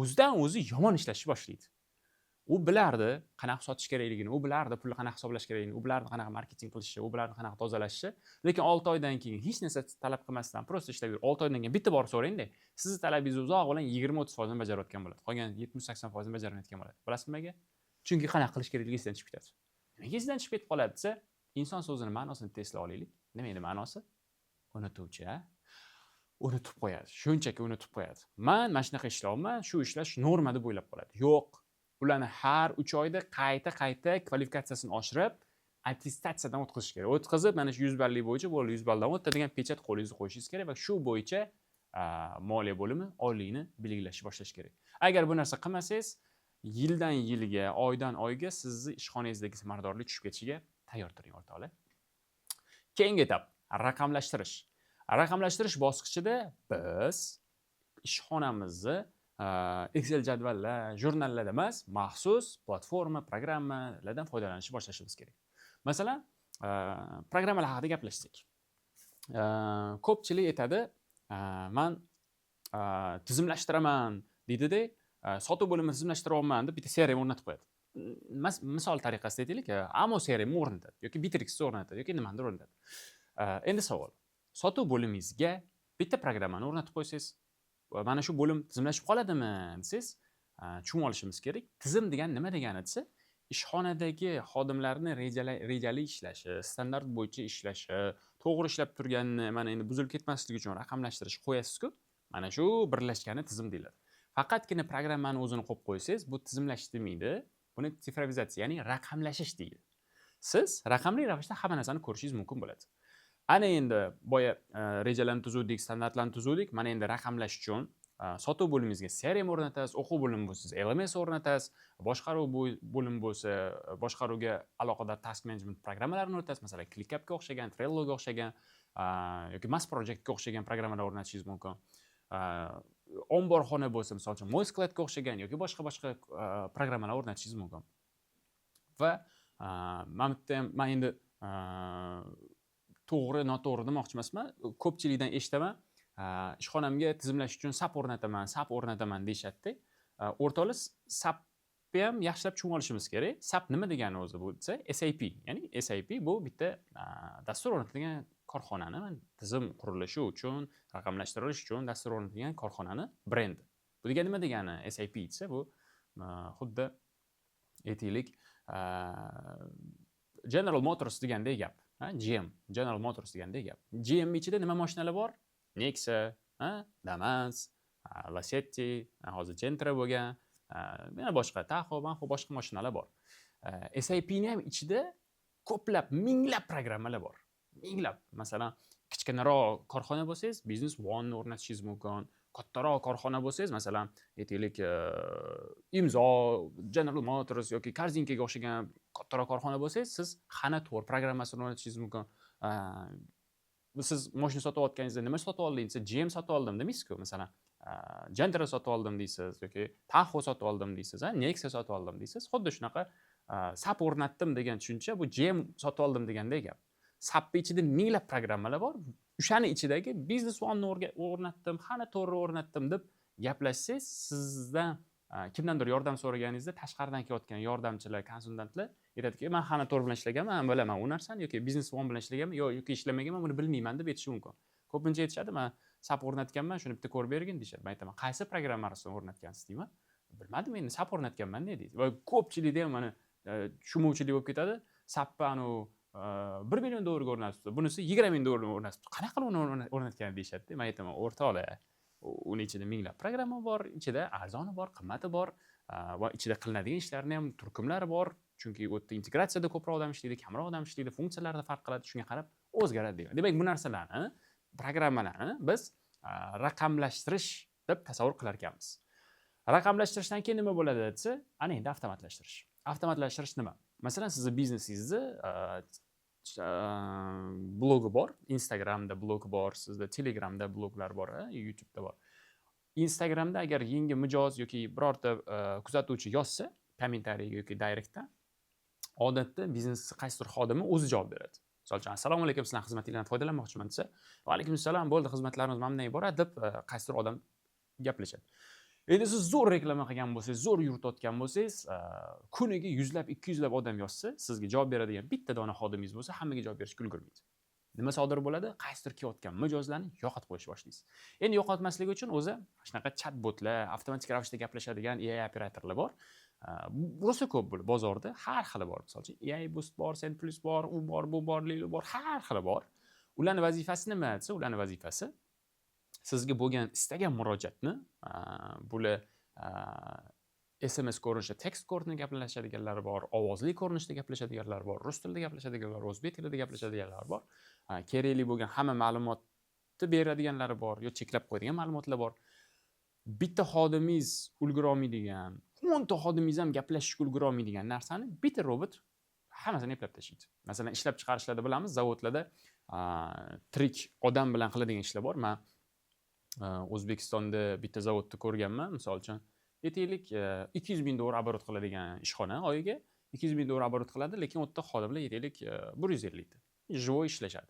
O'zidan o'zi yomon ishlashni boshlaydi. U bilardi qanaqa sotish kerakligini, u bilardi pulni qanaqa hisoblash kerakligini, u bilardi qanaqa marketing qilishni, u bilardi qanaqa tozalashni, lekin 6 oydan keyin hech narsa talab qilmasdan prosta ishlab yurib, 6 oydan keyin bitta bor so'raydi. Sizning talabingiz uzoq bilan 20-30% ni bajarayotgan bo'ladi. Qolgan 70-80% ni bajarmayotgan bo'ladi. Bilasizmi nimaga? Chunki qanaqa qilish kerakligi esdan chiqib ketadi. Nimaga esdan chiqib ketib qoladi desa, inson so'zining ma'nosini eslab olaylik. Nima edi ma'nosi? Unutuvchi, unutib qo'yadi. Shunchaki unutib qo'yadi. Men mana shunaqa ishlayapman, shu ishlash norma deb o'ylab qoladi. Yo'q. Ularni har 3 oyda qayta kvalifikatsiyasini oshirib, attestatsiyadan o'tkazish kerak. O'tkazib, mana shu 100 ballik bo'yicha bo'ldi, 100 balldan o'tdi degan pechat qo'lingizga qo'yishingiz kerak va shu bo'yicha moliya bo'limi oyligini belgilashni boshlash kerak. Agar bu narsa qilmasangiz, yildan yilga, oydan oyga sizni ishxonangizdagi samaradorlik tushib ketishiga tayyor turing o'rtoqlar. Keyingi etap raqamlashtirish. Raqamlashtirish bosqichida biz ishxonamizni Excel jadvallar, jurnallar emas, maxsus platforma, programmalardan foydalanishni boshlashimiz kerak. Masalan, programmalar haqida gaplashsak. Ko'pchilik aytadi, men tizimlashtiraman deydi-da, sotuv bo'limini tizimlashtiryapman deb bitta CRM o'rnatib qo'yadi. Misol tariqasida aytaylik, Amo CRM o'rnatadi yoki Bittrex o'rnatadi yoki nimanidir o'rnatadi. Endi savol. Sotuv bo'limingizga bitta programmani o'rnatib qo'ysangiz, mana shu bo'lim tizimlashib qoladimi desangiz, tushunib olishimiz kerak. Tizim degan nima degani desa, ishxonadagi xodimlarni rejali ishlashi, standart bo'yicha ishlashi, to'g'ri ishlab turganini mana endi buzilib ketmasligi uchun raqamlashtirish qo'yasiz-ku. Mana shu birlashgani tizim deyiladi. Faqatgina programmani o'zini qo'yib qo'ysangiz, bu tizimlash demaydi. Buni sifrovizatsiya, ya'ni raqamlashish deydi. Siz raqamli ravishda hamma narsani ko'rishingiz mumkin bo'ladi. Ana endi boya rejalarni tuzuvdik, standartlarni tuzuvdik. Mana endi raqamlash uchun sotuv bo'limingizga CRM o'rnatasiz, o'quv bo'limi bo'lsa LMS o'rnatasiz, boshqaruv bo'limi bo'lsa boshqaruvga aloqador task management programmalarini o'rnatasiz. Masalan, ClickUpga o'xshagan, Trelloga o'xshagan yoki Mass Projectga o'xshagan programmalar o'rnatishingiz mumkin. Omborxona bo'lsa, misol uchun Moiscladga o'xshagan yoki boshqa programmalar o'rnatishingiz mumkin. Va men endi to'g'ri, noto'g'ri demoqchi emasman. Ko'pchilikdan eshitaman, ishxonamga tizimlash uchun SAP o'rnataman deyishadi. O'rtoqlar, SAPni ham yaxshilab tushunib olishimiz kerak. SAP nima degani o'zi bu desa, SAP, ya'ni SAP bu bitta dastur o'rnatilgan korxonani, tizim qurilishi uchun, raqamlashtirish uchun dastur o'rnatilgan korxonani brendi. Bu degani nima degani? SAP desa, bu xuddi aytaylik, General Motors degandek gap. GM, General Motors degandek gap. GM ichida nima mashinalar bor? Nexia, Damas, Lacetti, hozir Gentra bo'lgan, yana boshqa Tahoe, boshqa mashinalar bor. SAP ning ham ichida ko'plab, minglab programmalar bor. Minglab. Masalan, kichkinaroq korxona bo'lsangiz, Business One o'rnatishingiz mumkin. Kattaroq korxona bo'lsangiz, masalan, aytaylik, Imzo, General Motors yoki Korzinkaga o'xshagan kattaroq korxona bo'lsangiz, siz Hana Tour programmasini o'rnatishingiz mumkin. Siz mashina sotib olganingizda nima sotib oldingiz desa, GM sotib oldim demaysiz-ku. Masalan, Gentra sotib oldim deysiz yoki Tahoe sotib oldim deysiz, Nexia sotib oldim deysiz. Xuddi shunaqa SAP o'rnatdim degan tushuncha bu GM sotib oldim degandek gap. SAP ichida minglab programmalar bor. O'shani ichidagi Business One o'rnatdim, Hana Tourni o'rnatdim deb gaplashsangiz, sizdan kimdandir yordam so'raganingizda tashqaridan kelayotgan yordamchilar, konsultantlar aytadiki, men Hana Tour bilan ishlaganman, bilaman u narsani, yoki Business One bilan ishlaganman, yoki ishlamaganman, buni bilmayman deb aytishi mumkin. Ko'pincha aytishadi, men SAP o'rnatganman, shuni bitta ko'rib bergin deyshadi. Men aytaman, qaysi programmasini o'rnatgansiz deyman. Bilmadim, endi SAP o'rnatganman deydi. Va ko'pchilikda ham mana tushunmovchilik bo'lib ketadi. SAPni anu $1 million o'rnatibdi, bunisi $20 ming o'rnatibdi. Qanaqa uni o'rnatgan deyshadi. Men aytaman, o'rtoqlar, uning ichida minglab programma bor, ichida arzoni bor, qimmati bor va ichida qilinadigan ishlarning ham turkumlari bor. Chunki u yerda integratsiyada ko'proq odam ishlaydi, kamroq odam ishlaydi, funksiyalarda farq qiladi, shunga qarab o'zgaradi deyman. Demak, bu narsalarni, programmalarni biz raqamlashtirish deb tasavvur qilar ekanmiz. Raqamlashtirishdan keyin nima bo'ladi desa, ana endi avtomatlashtirish. Avtomatlashtirish nima? Masalan, sizni biznesingizni blogi bor, Instagramda blog bor, sizda Telegramda bloglar bor, YouTube'da bor. Instagramda agar yangi mijoz yoki birorta kuzatuvchi yozsa, kommentariyaga yoki direktda, odatda biznes qaysidir xodimi o'zi javob beradi. Misol uchun, assalomu alaykum, sizlarning xizmatingizdan foydalanmoqchiman desa, va alaykum assalom, bo'ldi, xizmatlarimiz mamnun bo'ladi deb qaysidir odam gaplashadi. Endi siz zo'r reklama qilgan bo'lsangiz, zo'r yuritayotgan bo'lsangiz, kuniga 100lab, 200lab odam yozsa, sizga javob beradigan bitta dona xodimingiz bo'lsa, hammaga javob berishga ulgurmaydi. Nima sodir bo'ladi? Qaysidir kelayotgan mijozlarni yo'qotib qo'yishni boshlaysiz. Endi yo'qotmaslik uchun o'zi shunaqa chatbotlar, avtomatik ravishda gaplashadigan AI operatorlar bor. Rosa ko'p bo'lib bozorda har xili bor. Misol uchun AI Boost bor, Send Plus bor, u bor, bu bor, Lilo bor, har xili bor. Ularning vazifasi nima desa, ularning vazifasi sizga bo'lgan istagan murojaatni, bular SMS ko'rinishida, tekst ko'rinishida gaplashadiganlar bor, ovozli ko'rinishda gaplashadiganlar bor, rus tilida gaplashadiganlar, o'zbek tilida gaplashadiganlar bor. Kerakli bo'lgan hamma ma'lumotni beradiganlari bor, yo cheklab qo'yadigan ma'lumotlar bor. Bitta xodimingiz ulgura olmaydigan, 10 ta xodimingiz ham gaplashishga ulgura olmaydigan narsani bitta robot hammasini eplab tashlaydi. Masalan, ishlab chiqarishlarda bilamiz, zavodlarda tirik odam bilan qiladigan ishlar bor. Men O'zbekistonda bitta zavodni ko'rganman, misol uchun aytaylik, $200 ming obrot qiladigan ishxona oyiga $200 ming obrot qiladi, lekin u yerda xodimlar aytaylik 150 ta. Живой ishlashadi.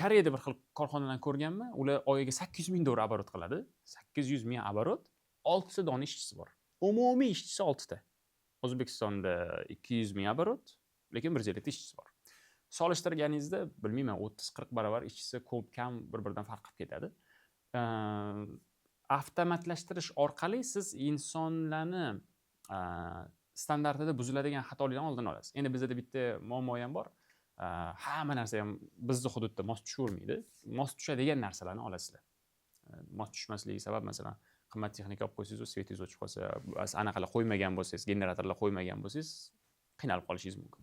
Koreyada bir xil korxonalarni ko'rganman, ular oyiga $800 ming obrot qiladi. 800 ming obrot 6 ta dona ishchisi bor. Umumiy ishchisi 6 ta. O'zbekistonda 200 ming оборот, lekin 150 ta ishchisi bor. Solishtirganingizda, bilmayman, 30-40 barobar ishchisi ko'p kam bir-biridan farq qilib ketadi. Avtomatlashtirish orqali siz insonlarni standartida buziladigan xatoliklarni oldini olasiz. Endi bizda bitta muammo ham bor. Hamma narsa ham bizni hududda mos tushavermaydi. Mos tushadigan narsalarni olasizlar. Mos tushmasligi sabab, masalan, qimmat texnika olib qo'ysangiz, svetingiz o'chib qolsa, anaqalar qo'ymagan bo'lsangiz, generatorlar qo'ymagan bo'lsangiz, qiynalib qolishingiz mumkin.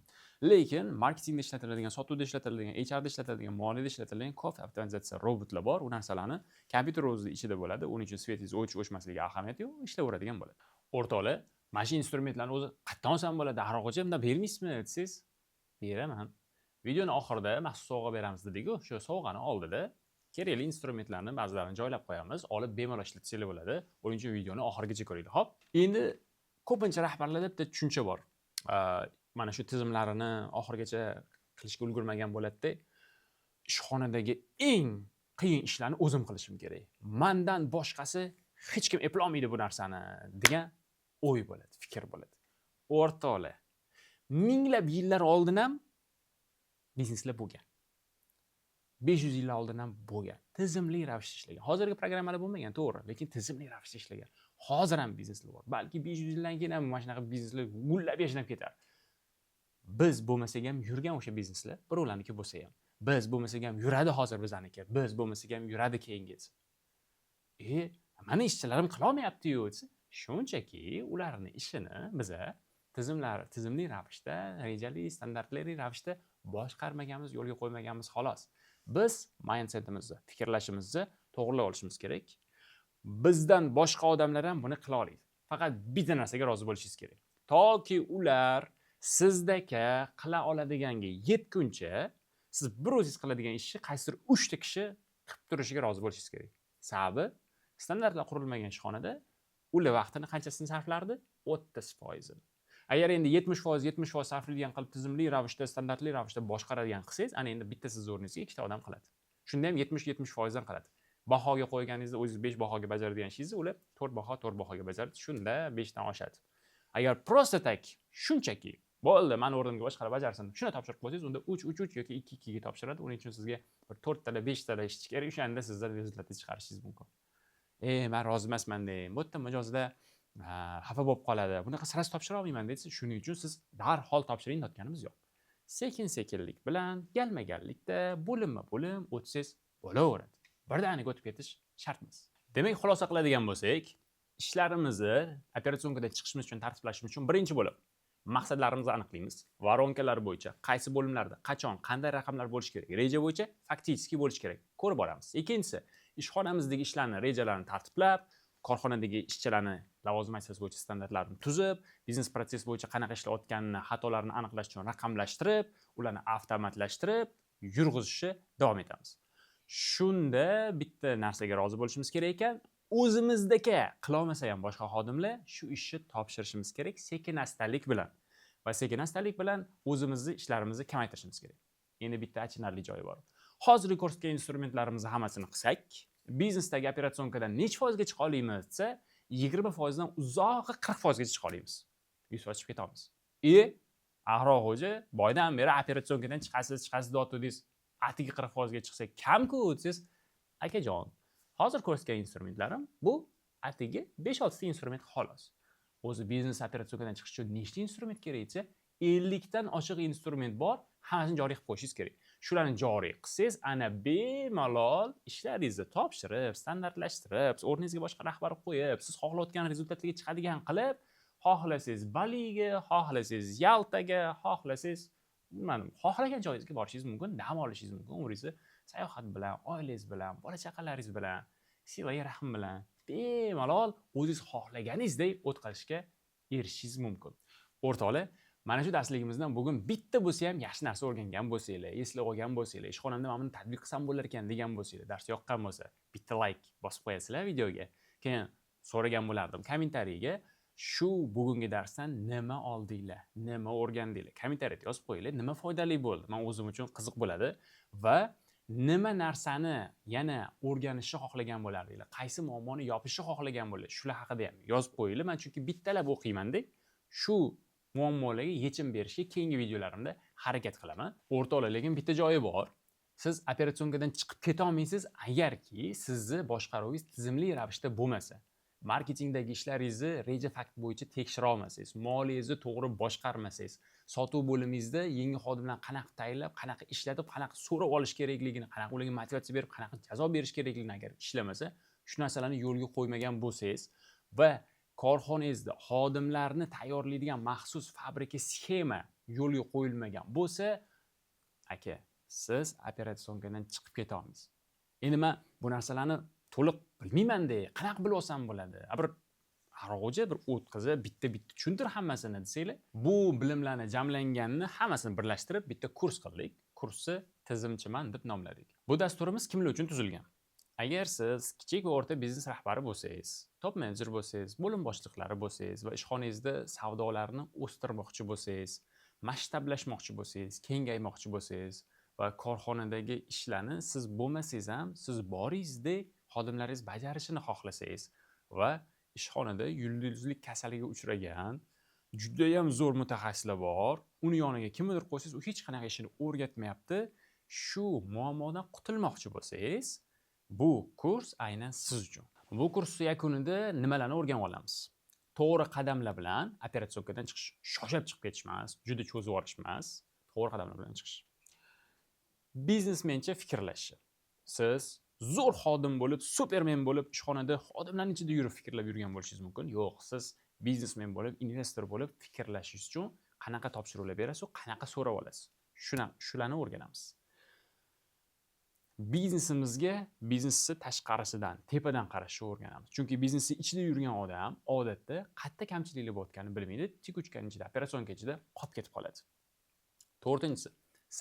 Lekin marketingda ishlatiladigan, sotuvda ishlatiladigan, HRda ishlatiladigan, moliyada ishlatiladigan ko'p avtomatizatsiya robotlar bor. U narsalarni kompyuter o'zida ichida bo'ladi. Uning uchun svetingiz o'chmasligi ahamiyati yo'q, ishlaveradigan bo'ladi. O'rtoqlar, mana shu instrumentlarni o'zi qayerdan olsam bo'ladi? Haroqacha bunday bermaysizmi desangiz, beraman. Videoni oxirida maxsus sovg'a beramiz dedik-ku, o'sha sovg'ani oldida kerakli instrumentlarni ba'zilarini joylab qo'yamiz, olib bemalol ishlatsanglar bo'ladi. Buning uchun videoni oxirigacha ko'ringlar. Xo'p, endi ko'pincha rahbarlarda bitta tushuncha bor. Mana shu tizimlarini oxirigacha qilishga ulgurmagan bo'ladi-da, ishxonadagi eng qiyin ishlarni o'zim qilishim kerak. Mendan boshqasi hech kim eplolmaydi bu narsani degan o'y bo'ladi, fikr bo'ladi. O'rtoqlar, minglab yillar oldin ham bizneslar bo'lgan. 500 yillar oldin ham bo'lgan. Tizimli ravishda ishlagan. Hozirgi programmalar bo'lmagan, to'g'ri, lekin tizimli ravishda ishlagan. Hozir ham bizneslar bor. Balki 500 yildan keyin ham mana shunaqa bizneslar gullab yashnab ketar. Biz bo'lmasak ham yurgan o'sha bizneslar birovlarniki bo'lsa ham. Biz bo'lmasak ham yuradi hozir bizaniki. Biz bo'lmasak ham yuradi keyingisi. Mani ishchilarim qila olmayapti-yu desa, shunchaki ularning ishini biz tizimli ravishda, rejali, standartli ravishda boshqarmaganmiz, yo'lga qo'ymaganmiz xolos. Biz mindsetimizni, fikrlashimizni to'g'rilab olishimiz kerak. Bizdan boshqa odamlar ham buni qila oladi. Faqat bitta narsaga rozi bo'lishingiz kerak. Toki ular sizdaka qila oladiganga yetguncha, siz bir o'zingiz qiladigan ishni qaysidir 3 ta kishi qilib turishiga rozi bo'lishingiz kerak. Sababi standartlar qurilmagan ishxonada ular vaqtini qanchasini sarflardi? 30%. Agar endi 70% sarflaydigan qilib tizimli ravishda, standartli ravishda boshqaradigan qilsangiz, ana endi bitta siz o'rningizga ikkita odam qiladi. Shunda ham 70% dan qiladi. Bahoga qo'yganingizda o'zingiz 5 bahoga bajaradigan ishingizni ular 4 bahoga bajaradi. Shunda 5 dan oshadi. Agar prosta tak shunchaki bo'ldi, men o'rnimga boshqalar bajarsin, shuni topshirib qo'ysangiz, unda 3 yoki 2 ga topshiradi. Uning uchun sizga bir 4 tala, 5 tala ishchi kerak. O'shanda sizdan rezultatni chiqarishingiz mumkin. Men rozi emasman deng. Bu yerda mijozda xafa bo'lib qoladi. Bunaqa sirasi topshira olmayman desa, shuning uchun siz darhol topshiring dotganimiz yo'q. Sekin-sekinlik bilan, galma-gallikda, bo'lim o'tsangiz bo'laveradi. Birdaniga o'tib ketish shart emas. Demak, xulosa qiladigan bo'lsak, ishlarimizni operasionkadan chiqishimiz uchun, tartiblashimiz uchun birinchi bo'lib maqsadlarimizni aniqlaymiz. Voronkalar bo'yicha qaysi bo'limlarda, qachon, qanday raqamlar bo'lishi kerak, reja bo'yicha faktik bo'lishi kerak. Ko'rib boramiz. Ikkinchisi, ishxonamizdagi ishlarni, rejalarini tartiblab, korxonadagi ishchilarni lavozim aksiyasi bo'yicha standartlarni tuzib, biznes protsess bo'yicha qanaqa ishlayotganini, xatolarni aniqlash uchun raqamlashtirib, ularni avtomatlashtirib, yurg'izishni davom etamiz. Shunda bitta narsaga rozi bo'lishimiz kerak ekan, o'zimizdaka qila olmasa ham boshqa xodimlar shu ishni topshirishimiz kerak sekin-astalik bilan. Va sekin-astalik bilan o'zimizni ishlarimizni kamaytirishimiz kerak. Endi bitta achinarli joyi bor. Hozirgi ko'rsatgan instrumentlarimizni hammasini qilsak, biznesdagi operasionkadan necha foizga chiqa olamiz desa, 20% dan uzoqqa 40% ga chiqa olamiz. 100% chiqib ketamiz. Ahroq xo'ja, boydan beri operasionkadan chiqasiz dotdingiz, atigi 40% ga chiqsa kam-ku desiz, akajon, hozir ko'rsatgan instrumentlarim bu atigi 5-6 ta instrument xolos. O'zi biznes operasionkadan chiqish uchun nechta instrument kerak desa, 50 dan oshiq instrument bor, hammasini joriy qilib qo'yishingiz kerak. Shularni joriy qilsangiz, ana bemalol ishlaringizni topshirib, standartlashtirib, o'rningizga boshqa rahbar qo'yib, siz xohlayotgan rezultatga chiqadigan qilib, xohlasangiz Baliga, xohlasangiz Yaltaga, xohlasangiz xohlagan joyingizga borishingiz mumkin, dam olishingiz mumkin, umringizni sayohat bilan, oilangiz bilan, bola-chaqalaringiz bilan, silaga rahim bilan bemalol o'zingiz xohlaganingizdek o'tkazishga erishishingiz mumkin. O'rtoqlar, mana shu darsligimizdan bugun bitta bo'lsa ham yaxshi narsa o'rgangan bo'lsanglar, eslab olgan bo'lsanglar, ishxonamda mana buni tatbiq qilsam bo'lar ekan degan bo'lsanglar, dars yoqqan bo'lsa, bitta like bosib qo'yasizlar videoga. Keyin so'ragan bo'lardim kommentariyaga, shu bugungi darsdan nima oldinglar, nima o'rgandinglar? Kommentariyada yozib qo'yinglar, nima foydali bo'ldi. Men o'zim uchun qiziq bo'ladi va nima narsani yana o'rganishni xohlagan bo'lardinglar, qaysi muammoni yopishni xohlagan bo'lardinglar, shular haqida ham yozib qo'yinglar. Men chunki bittalab o'qiyman-da, shu muammolarga yechim berishga keyingi videolarimda harakat qilaman. O'rtoqlar, lekin bitta joyi bor. Siz operatsiyonkadan chiqib keta olmaysiz agarki sizni boshqaruvingiz tizimli ravishda bo'lmasa. Marketingdagi ishlaringizni reja fakt bo'yicha tekshira olmasangiz, moliyangizni to'g'ri boshqarmasangiz, sotuv bo'limingizda yangi xodimlarni qanaqa tayinlab, qanaqa ishlatib, qanaqa so'rab olish kerakligini, qanaqa ularga motivatsiya berib, qanaqa jazo berish kerakligini agar ishlamasa, shu narsalarni yo'lga qo'ymagan bo'lsangiz va korxonangizda xodimlarni tayyorlaydigan maxsus fabrika sxema yo'lga qo'yilmagan bo'lsa, aka, siz operatsiyonkadan chiqib keta olmaysiz. Endi men bu narsalarni to'liq bilmayman-da, qanaqa bilib olsam bo'ladi? Bir arog'uja bir o'tkazib, bitta-bitta tushuntir hammasini desanglar, bu bilimlarni jamlanganini hammasini birlashtirib bitta kurs qildik. Kursni tizimchiman deb nomladik. Bu dasturimiz kimlar uchun tuzilgan? Agar siz kichik va o'rta biznes rahbari bo'lsangiz, top menejer bo'lsangiz, bo'lim boshliqlari bo'lsangiz va ishxonangizda savdolarni o'stirmoqchi bo'lsangiz, masshtablashmoqchi bo'lsangiz, kengaymoqchi bo'lsangiz va korxonadagi ishlarni siz bo'lmasangiz ham, siz boringizdek xodimlaringiz bajarishini xohlasangiz va ishxonada yulduzlik kasaliga uchragan juda ham zo'r mutaxassislar bor, uni yoniga kimnidir qo'ysangiz, u hech qanaqa ishini o'rgatmayapti, shu muammodan qutulmoqchi bo'lsangiz, bu kurs aynan siz uchun. Bu kurs yakunida nimalarni o'rganib olamiz? To'g'ri qadamlar bilan operatsiyonkadan chiqish, shoshib chiqib ketish emas, juda cho'zib olish emas, to'g'ri qadamlar bilan chiqish. Biznesmencha fikrlashi. Siz zo'r xodim bo'lib, supermen bo'lib, ishxonada xodimlarning ichida yurib fikrlab yurgan bo'lishingiz mumkin. Yo'q, siz biznesmen bo'lib, investor bo'lib fikrlashingiz uchun qanaqa topshiriqlar berasiz, qanaqa so'rab olasiz. Shularni o'rganamiz. Biznesimizga biznesni tashqarisidan, tepadan qarashni o'rganamiz. Chunki biznesning ichida yurgan odam odatda qayerda kamchiliklar bo'layotganini bilmaydi, tik-uchkaning ichida, operatsiyonka ichida qolib ketib qoladi. To'rtinchisi,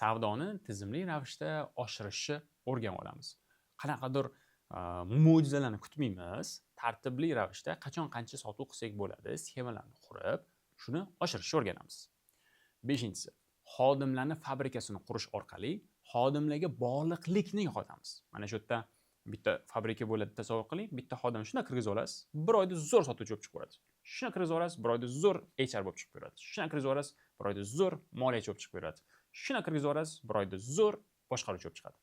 savdoni tizimli ravishda oshirishni o'rganib olamiz. Qanaqadir mo'jizalarni kutmaymiz, tartibli ravishda qachon qancha sotuv qilsak bo'ladi, sxemalarni qurib, shuni oshirishni o'rganamiz. Beshinchisi, xodimlarni fabrikasini qurish orqali xodimlarga bog'liqlikni yo'qotamiz. Mana shu yerda bitta fabrika bo'ladi, tasavvur qiling, bitta xodim shuna kirgizib olasiz, bir oyda zo'r sotuvchi bo'lib chiqib ko'radi. Shuna kirgizib olasiz, bir oyda zo'r HR bo'lib chiqib ko'radi. Shuna kirgizib olasiz, bir oyda zo'r moliyachi bo'lib chiqib ko'radi. Shuna kirgizib olasiz, bir oyda zo'r boshqaruvchi bo'lib chiqadi.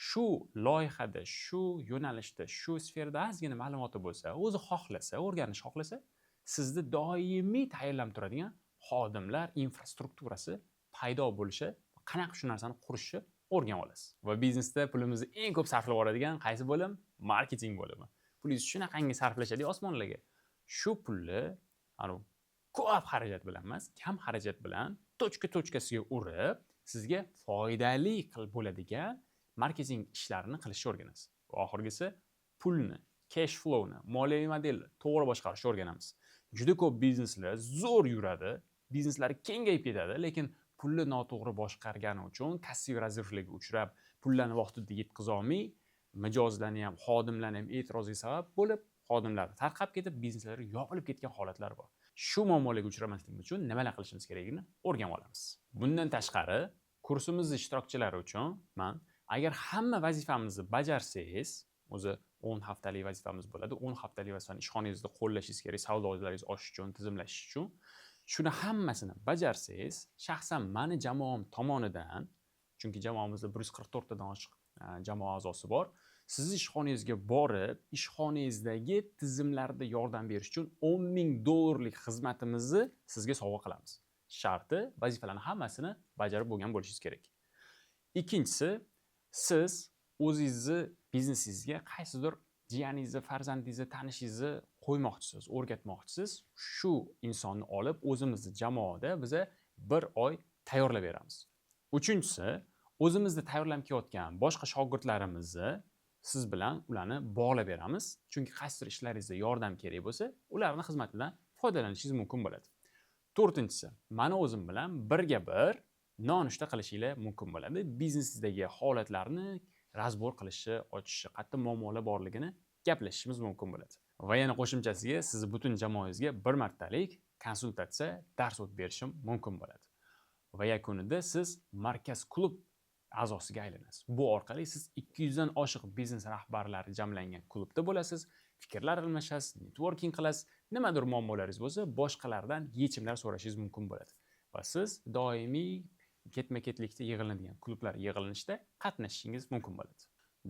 Shu loyihada, shu yo'nalishda, shu sferada ozgina ma'lumoti bo'lsa, o'zi xohlasa, o'rganish xohlasa, sizni doimiy tayyorlanib turadigan xodimlar infrastrukturasi paydo bo'lishi, qanaqa shu narsani qurishni o'rganib olasiz. Va biznesda pulimizni eng ko'p sarflab yuboradigan qaysi bo'lim? Marketing bo'limi. Pulingizni shunaqangi sarflashadi osmonlarga. Shu pulni ko'p xarajat bilan emas, kam xarajat bilan tochka-tochkasiga urib, sizga foydali bo'ladigan marketing ishlarini qilishni o'rganasiz. Va oxirgisi pulni, cash flowni, moliyaviy modelni to'g'ri boshqarishni o'rganamiz. Juda ko'p bizneslar zo'r yuradi, bizneslari kengayib ketadi, lekin pulni noto'g'ri boshqargani uchun kassiv razrivlarga uchrab, pullarni vaqtida yetkaza olmay, mijozlarni ham, xodimlarni ham e'tiroziga sabab bo'lib, xodimlar tarqab ketib, bizneslari yopilib ketgan holatlar bor. Shu muammolarga uchramaslik uchun nimalar qilishimiz kerakligini o'rganib olamiz. Bundan tashqari, kursimiz ishtirokchilari uchun men agar hamma vazifamizni bajarsangiz, o'zi 10 haftalik vazifamiz bo'ladi. 10 haftalik vazifani ishxonangizda qo'llashingiz kerak, savdolaringiz oshish uchun, tizimlashish uchun. Shuni hammasini bajarsangiz, shaxsan meni jamoam tomonidan, chunki jamoamizda 144 tadan oshiq jamoa a'zosi bor, siz ishxonangizga borib, ishxonangizdagi tizimlarda yordam berish uchun $10,000 xizmatimizni sizga sovg'a qilamiz. Sharti, vazifalarning hammasini bajarib bo'lgan bo'lishingiz kerak. Ikkinchisi, siz o'zingizni biznesingizga qaysidir jiyaningizni, farzandingizni, tanishingizni qo'ymoqchisiz, o'rgatmoqchisiz. Shu insonni olib o'zimizni jamoada biza 1 oy tayyorlab beramiz. Uchinchisi, o'zimizni tayyorlanib kelayotgan boshqa shogirdlarimizni siz bilan ularni bog'lab beramiz. Chunki qaysidir ishlaringizda yordam kerak bo'lsa, ularning xizmatidan foydalanishingiz mumkin bo'ladi. To'rtinchisi, meni o'zim bilan birga bir nonushta qilishinglar mumkin bo'ladi. Biznesingizdagi holatlarni razbor qilishi, ochishi, qayerda muammolar borligini gaplashishimiz mumkin bo'ladi. Va yana qo'shimchasiga siz butun jamoangizga bir martalik konsultatsiya, dars o'tib berishim mumkin bo'ladi. Va yakunida siz Markaz klub a'zosiga aylanasiz. Bu orqali siz 200 dan oshiq biznes rahbarlari jamlangan klubda bo'lasiz, fikrlar almashasiz, networking qilasiz, nimadir muammolaringiz bo'lsa, boshqalardan yechimlar so'rashingiz mumkin bo'ladi. Va siz doimiy ketma-ketlikda yig'iladigan klublar yig'ilishida qatnashishingiz mumkin bo'ladi.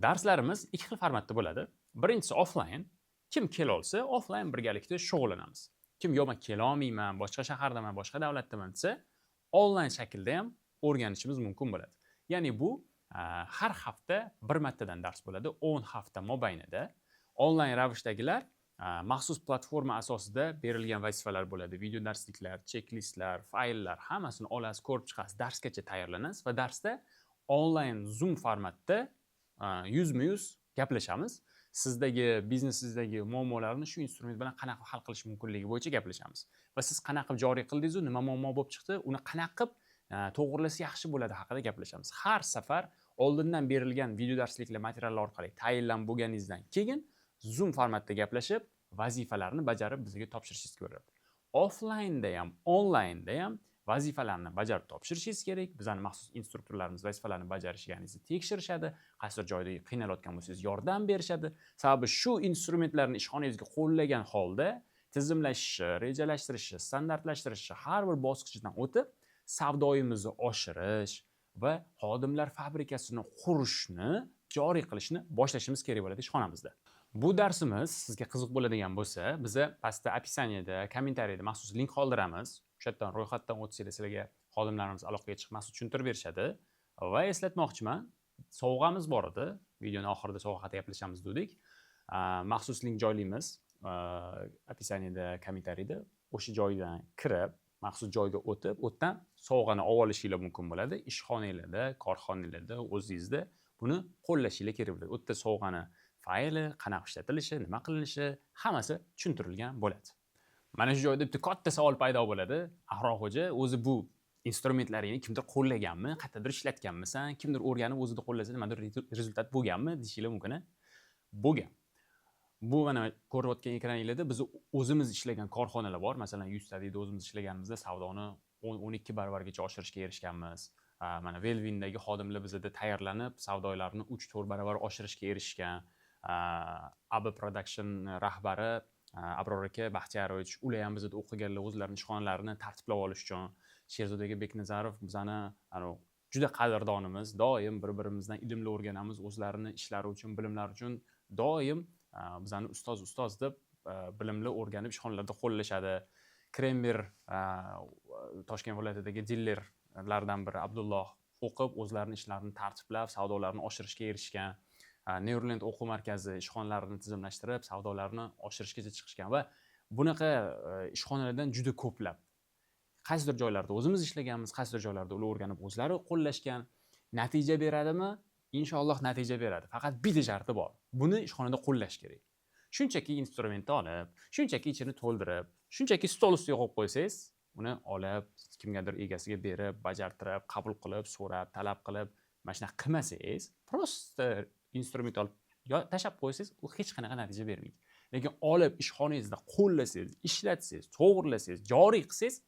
Darslarimiz ikki xil formatda bo'ladi. Birinchisi offline. Kim kela olsa, offline birgalikda shug'ullanamiz. Kim yo'q, men kela olmayman, boshqa shahardaman, boshqa davlatdaman desa, onlayn shaklda ham o'rganishimiz mumkin bo'ladi. Ya'ni bu har hafta bir martadan dars bo'ladi, 10 hafta mobaynida. Onlayn ravishdagilar maxsus platforma asosida berilgan vazifalar bo'ladi. Video darsliklar, checklistlar, fayllar hammasini olasiz, ko'rib chiqasiz, darsgacha tayyorlanasiz va darsda onlayn Zoom formatda yuzma-yuz gaplashamiz. Sizdagi biznesingizdagi muammolarni shu instrument bilan qanaqa hal qilish mumkinligi bo'yicha gaplashamiz. Va siz qanaqa joriy qildingiz, nima muammo bo'lib chiqdi, uni qanaqa to'g'rilasa yaxshi bo'ladi haqida gaplashamiz. Har safar oldindan berilgan video darsliklar materiallar orqali tayinlab bo'lganingizdan keyin Zoom formatda gaplashib, vazifalarni bajarib bizga topshirishingiz kerak. Offlaynda ham, onlaynda ham vazifalarni bajarib topshirishingiz kerak. Bizning maxsus instruktorlarimiz vazifalarni bajarishganingizni tekshirishadi, qaysi joyda qiynalayotgan bo'lsangiz yordam berishadi. Sababi shu instrumentlarni ishxonangizga qo'llagan holda tizimlashishi, rejalashtirishi, standartlashtirishi har bir bosqichdan o'tib, savdoyimizni oshirish va xodimlar fabrikasini qurishni, joriy qilishni boshlashimiz kerak bo'ladi ishxonamizda. Bu darsimiz sizga qiziq bo'ladigan bo'lsa, biz pastda opisaniyada, kommentariyada maxsus link qoldiramiz. O'sha yerdan ro'yxatdan o'tsanglar sizlarga xodimlarimiz aloqaga chiqib maxsus tushuntirib berishadi. Va eslatmoqchiman, sovg'amiz bor edi. Videoning oxirida sovg'a haqida gaplashamiz dedik. Maxsus link joylaymiz opisaniyada, kommentariyada. O'sha joydan kirib, maxsus joyga o'tib, o'tdan sovg'ani olib olishinglar mumkin bo'ladi. Ishxonangizda, korxonalarda, o'zingizda buni qo'llashinglar kerak bo'ladi. O'tda sovg'ani fayli, qanaqa ishlatilishi, nima qilinishi, hammasi tushuntirilgan bo'ladi. Mana shu joyda bitta katta savol paydo bo'ladi. Ahroq xo'ja, o'zi bu instrumentlaringni kimdir qo'llaganmi, qayerdadir ishlatganmisan, kimdir o'rganib o'zida qo'llasa, nimadir rezultat bo'lganmi deyishinglar mumkin. Bo'lgan. Bu mana ko'rayotgan ekraningizda biz o'zimiz ishlagan korxonalar bor. Masalan, 100 tadida o'zimiz ishlaganimizda savdoni 12 barobargacha oshirishga erishganmiz. Mana Velvindagi xodimlar bizda tayyorlanib, savdolarni 3-4 barobar oshirishga erishgan. AB Production rahbari Abror aka Baxtiyarovich, ular ham bizda o'qiganlar, o'zlarining ishxonalarini tartiblab olish uchun. Sherzod aka Beknazarov bizani juda qadrdonimiz, doim bir-birimizdan ilmli o'rganamiz, o'zlarining ishlari uchun, bilimlari uchun doim bizani ustoz deb bilimli o'rganib ishxonalarda qo'llashadi. Krember Toshkent viloyatidagi dillerlardan biri Abdulloh o'qib, o'zlarining ishlarini tartiblab, savdolarni oshirishga erishgan. Neurland o'quv markazi ishxonalarini tizimlashtirib, savdolarni oshirishgacha chiqishgan va bunaqa ishxonalardan juda ko'plab. Qaysidir joylarda o'zimiz ishlaganmiz, qaysidir joylarda ular o'rganib o'zlari qo'llashgan. Natija beradimi? Inshaalloh natija beradi. Faqat bitta sharti bor. Buni ishxonada qo'llash kerak. Shunchaki instrumentni olib, shunchaki ichini to'ldirib, shunchaki stol ustiga qo'yib qo'ysangiz, uni olib, kimgadir egasiga berib, bajartirib, qabul qilib, so'rab, talab qilib, mana shunaqa qilmasangiz, prosta instrument olib tashab qo'ysangiz, u hech qanaqa natija bermaydi. Lekin olib ishxonangizda qo'llasangiz, ishlatsangiz, to'g'rilasangiz, joriy qilsangiz,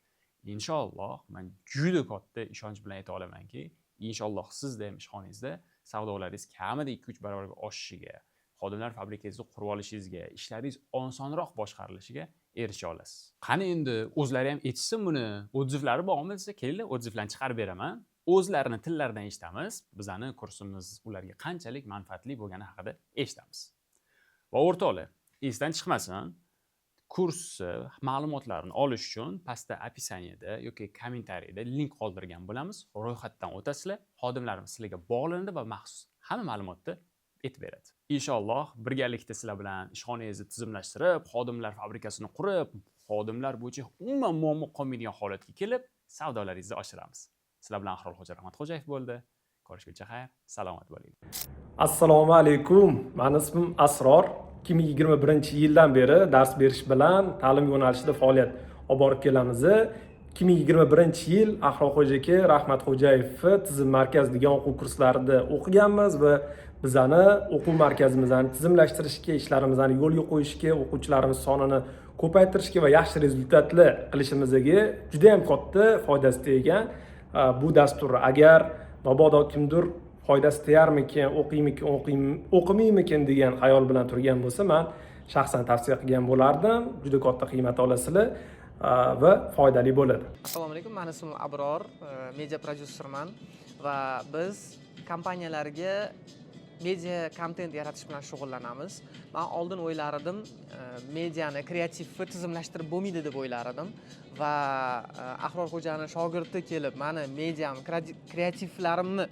inshaalloh men juda katta ishonch bilan ayta olamanki, inshaalloh sizda ham ishxonangizda savdolaringiz kamida 2-3 barobarga oshishiga, xodimlar fabrikangizni qurib olishingizga, ishlaringiz osonroq boshqarilishiga erisha olasiz. Qani endi o'zlari ham aytsin buni, odzivlari bormi desa, kelinglar, odzivlarni chiqarib beraman. O'zlarini tillaridan eshitamiz. Bizani kursimiz ularga qanchalik manfaatli bo'lgani haqida eshitamiz. Va o'rtoqlar, esdan chiqmasin, kurs ma'lumotlarini olish uchun pastda opisaniyada yoki kommentariyada link qoldirgan bo'lamiz. Ro'yxatdan o'tasizlar, xodimlarimiz sizlarga bog'lanadi va maxsus hamma ma'lumotni aytib beradi. Inshaalloh birgalikda sizlar bilan ishxonangizni tizimlashtirib, xodimlar fabrikasini qurib, xodimlar bo'yicha umuman muammo qolmaydigan holatga kelib, savdolaringizni oshiramiz. Sizlar bilan Ahrorxo'ja Rahmatxo'jayev bo'ldi. Ko'rishguncha xayr, salomat bo'ling. Assalomu alaykum. Mening ismim Asror. 2021-yildan beri dars berish bilan ta'lim yo'nalishida faoliyat olib borib kelamiz. 2021-yil Ahrorxo'ja aka Rahmatxo'jayev tizim markaz degan o'quv kurslarida o'qiganmiz va bizani o'quv markazimizni tizimlashtirishga, ishlarimizni yo'lga qo'yishga, o'quvchilarimiz sonini ko'paytirishga va yaxshi rezultatli qilishimizga juda ham katta foydasi tegan bu dastur. Agar mabodo kimdir foydasi tegarmikin, o'qimaymikin degan xayol bilan turgan bo'lsa, men shaxsan tavsiya qilgan bo'lardim. Juda katta qiymat olasizlar va foydali bo'ladi. Assalomu alaykum, men ismim Abror, media prodyuserman va biz kompaniyalarga media kontent yaratish bilan shug'ullanamiz. Men oldin o'ylar edim, mediani kreativni tizimlashtirib bo'lmaydi deb o'ylar edim va Ahror xo'jani shogirdi kelib, meni mediam, kreativlarimni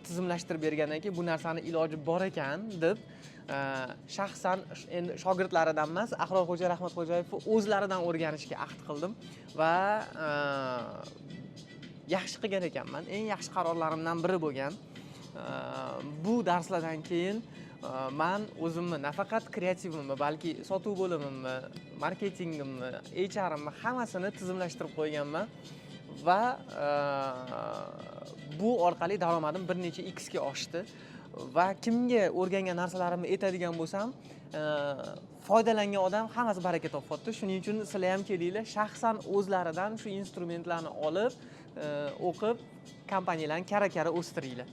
tizimlashtirib bergandan keyin bu narsani iloji bor ekan deb shaxsan endi shogirdlaridan emas, Ahror xo'ja Rahmatxo'jayevni o'zlaridan o'rganishga ahd qildim va yaxshi qilgan ekanman. Eng yaxshi qarorlarimdan biri bo'lgan. Bu darslardan keyin men o'zimni nafaqat kreativimni, balki sotuv bo'limimni, marketingimni, HR'imni hammasini tizimlashtirib qo'yganman va bu orqali daromadim bir necha x ga oshdi va kimga o'rgangan narsalarimni aytadigan bo'lsam, foydalangan odam hammasi baraka topyapti. Shuning uchun sizlar ham kelinglar, shaxsan o'zlaridan shu instrumentlarni olib, o'qib, kompaniyalarni kara-kara o'stiringlar.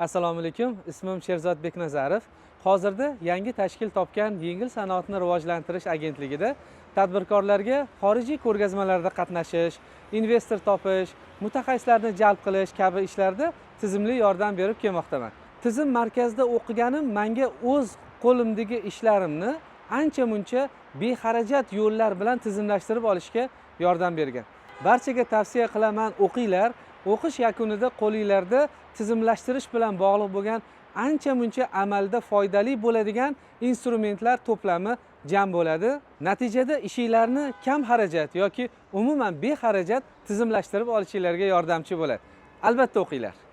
Assalomu alaykum, ismim Sherzod Beknazarov. Hozirda yangi tashkil topgan Yengil sanoatni rivojlantirish agentligida tadbirkorlarga xorijiy ko'rgazmalarda qatnashish, investor topish, mutaxassislarni jalb qilish kabi ishlarda tizimli yordam berib kelmoqdaman. Tizim markazida o'qiganim menga o'z qo'limdagi ishlarimni ancha-muncha bexarajat yo'llar bilan tizimlashtirib olishga yordam bergan. Barchaga tavsiya qilaman, o'qinglar. O'qish yakunida qo'lingizda tizimlashtirish bilan bog'liq bo'lgan ancha-muncha amalda foydali bo'ladigan instrumentlar to'plami jam bo'ladi. Natijada ishinglarni kam xarajat yoki umuman bexarajat tizimlashtirib olishinglarga yordamchi bo'ladi. Albatta o'qinglar.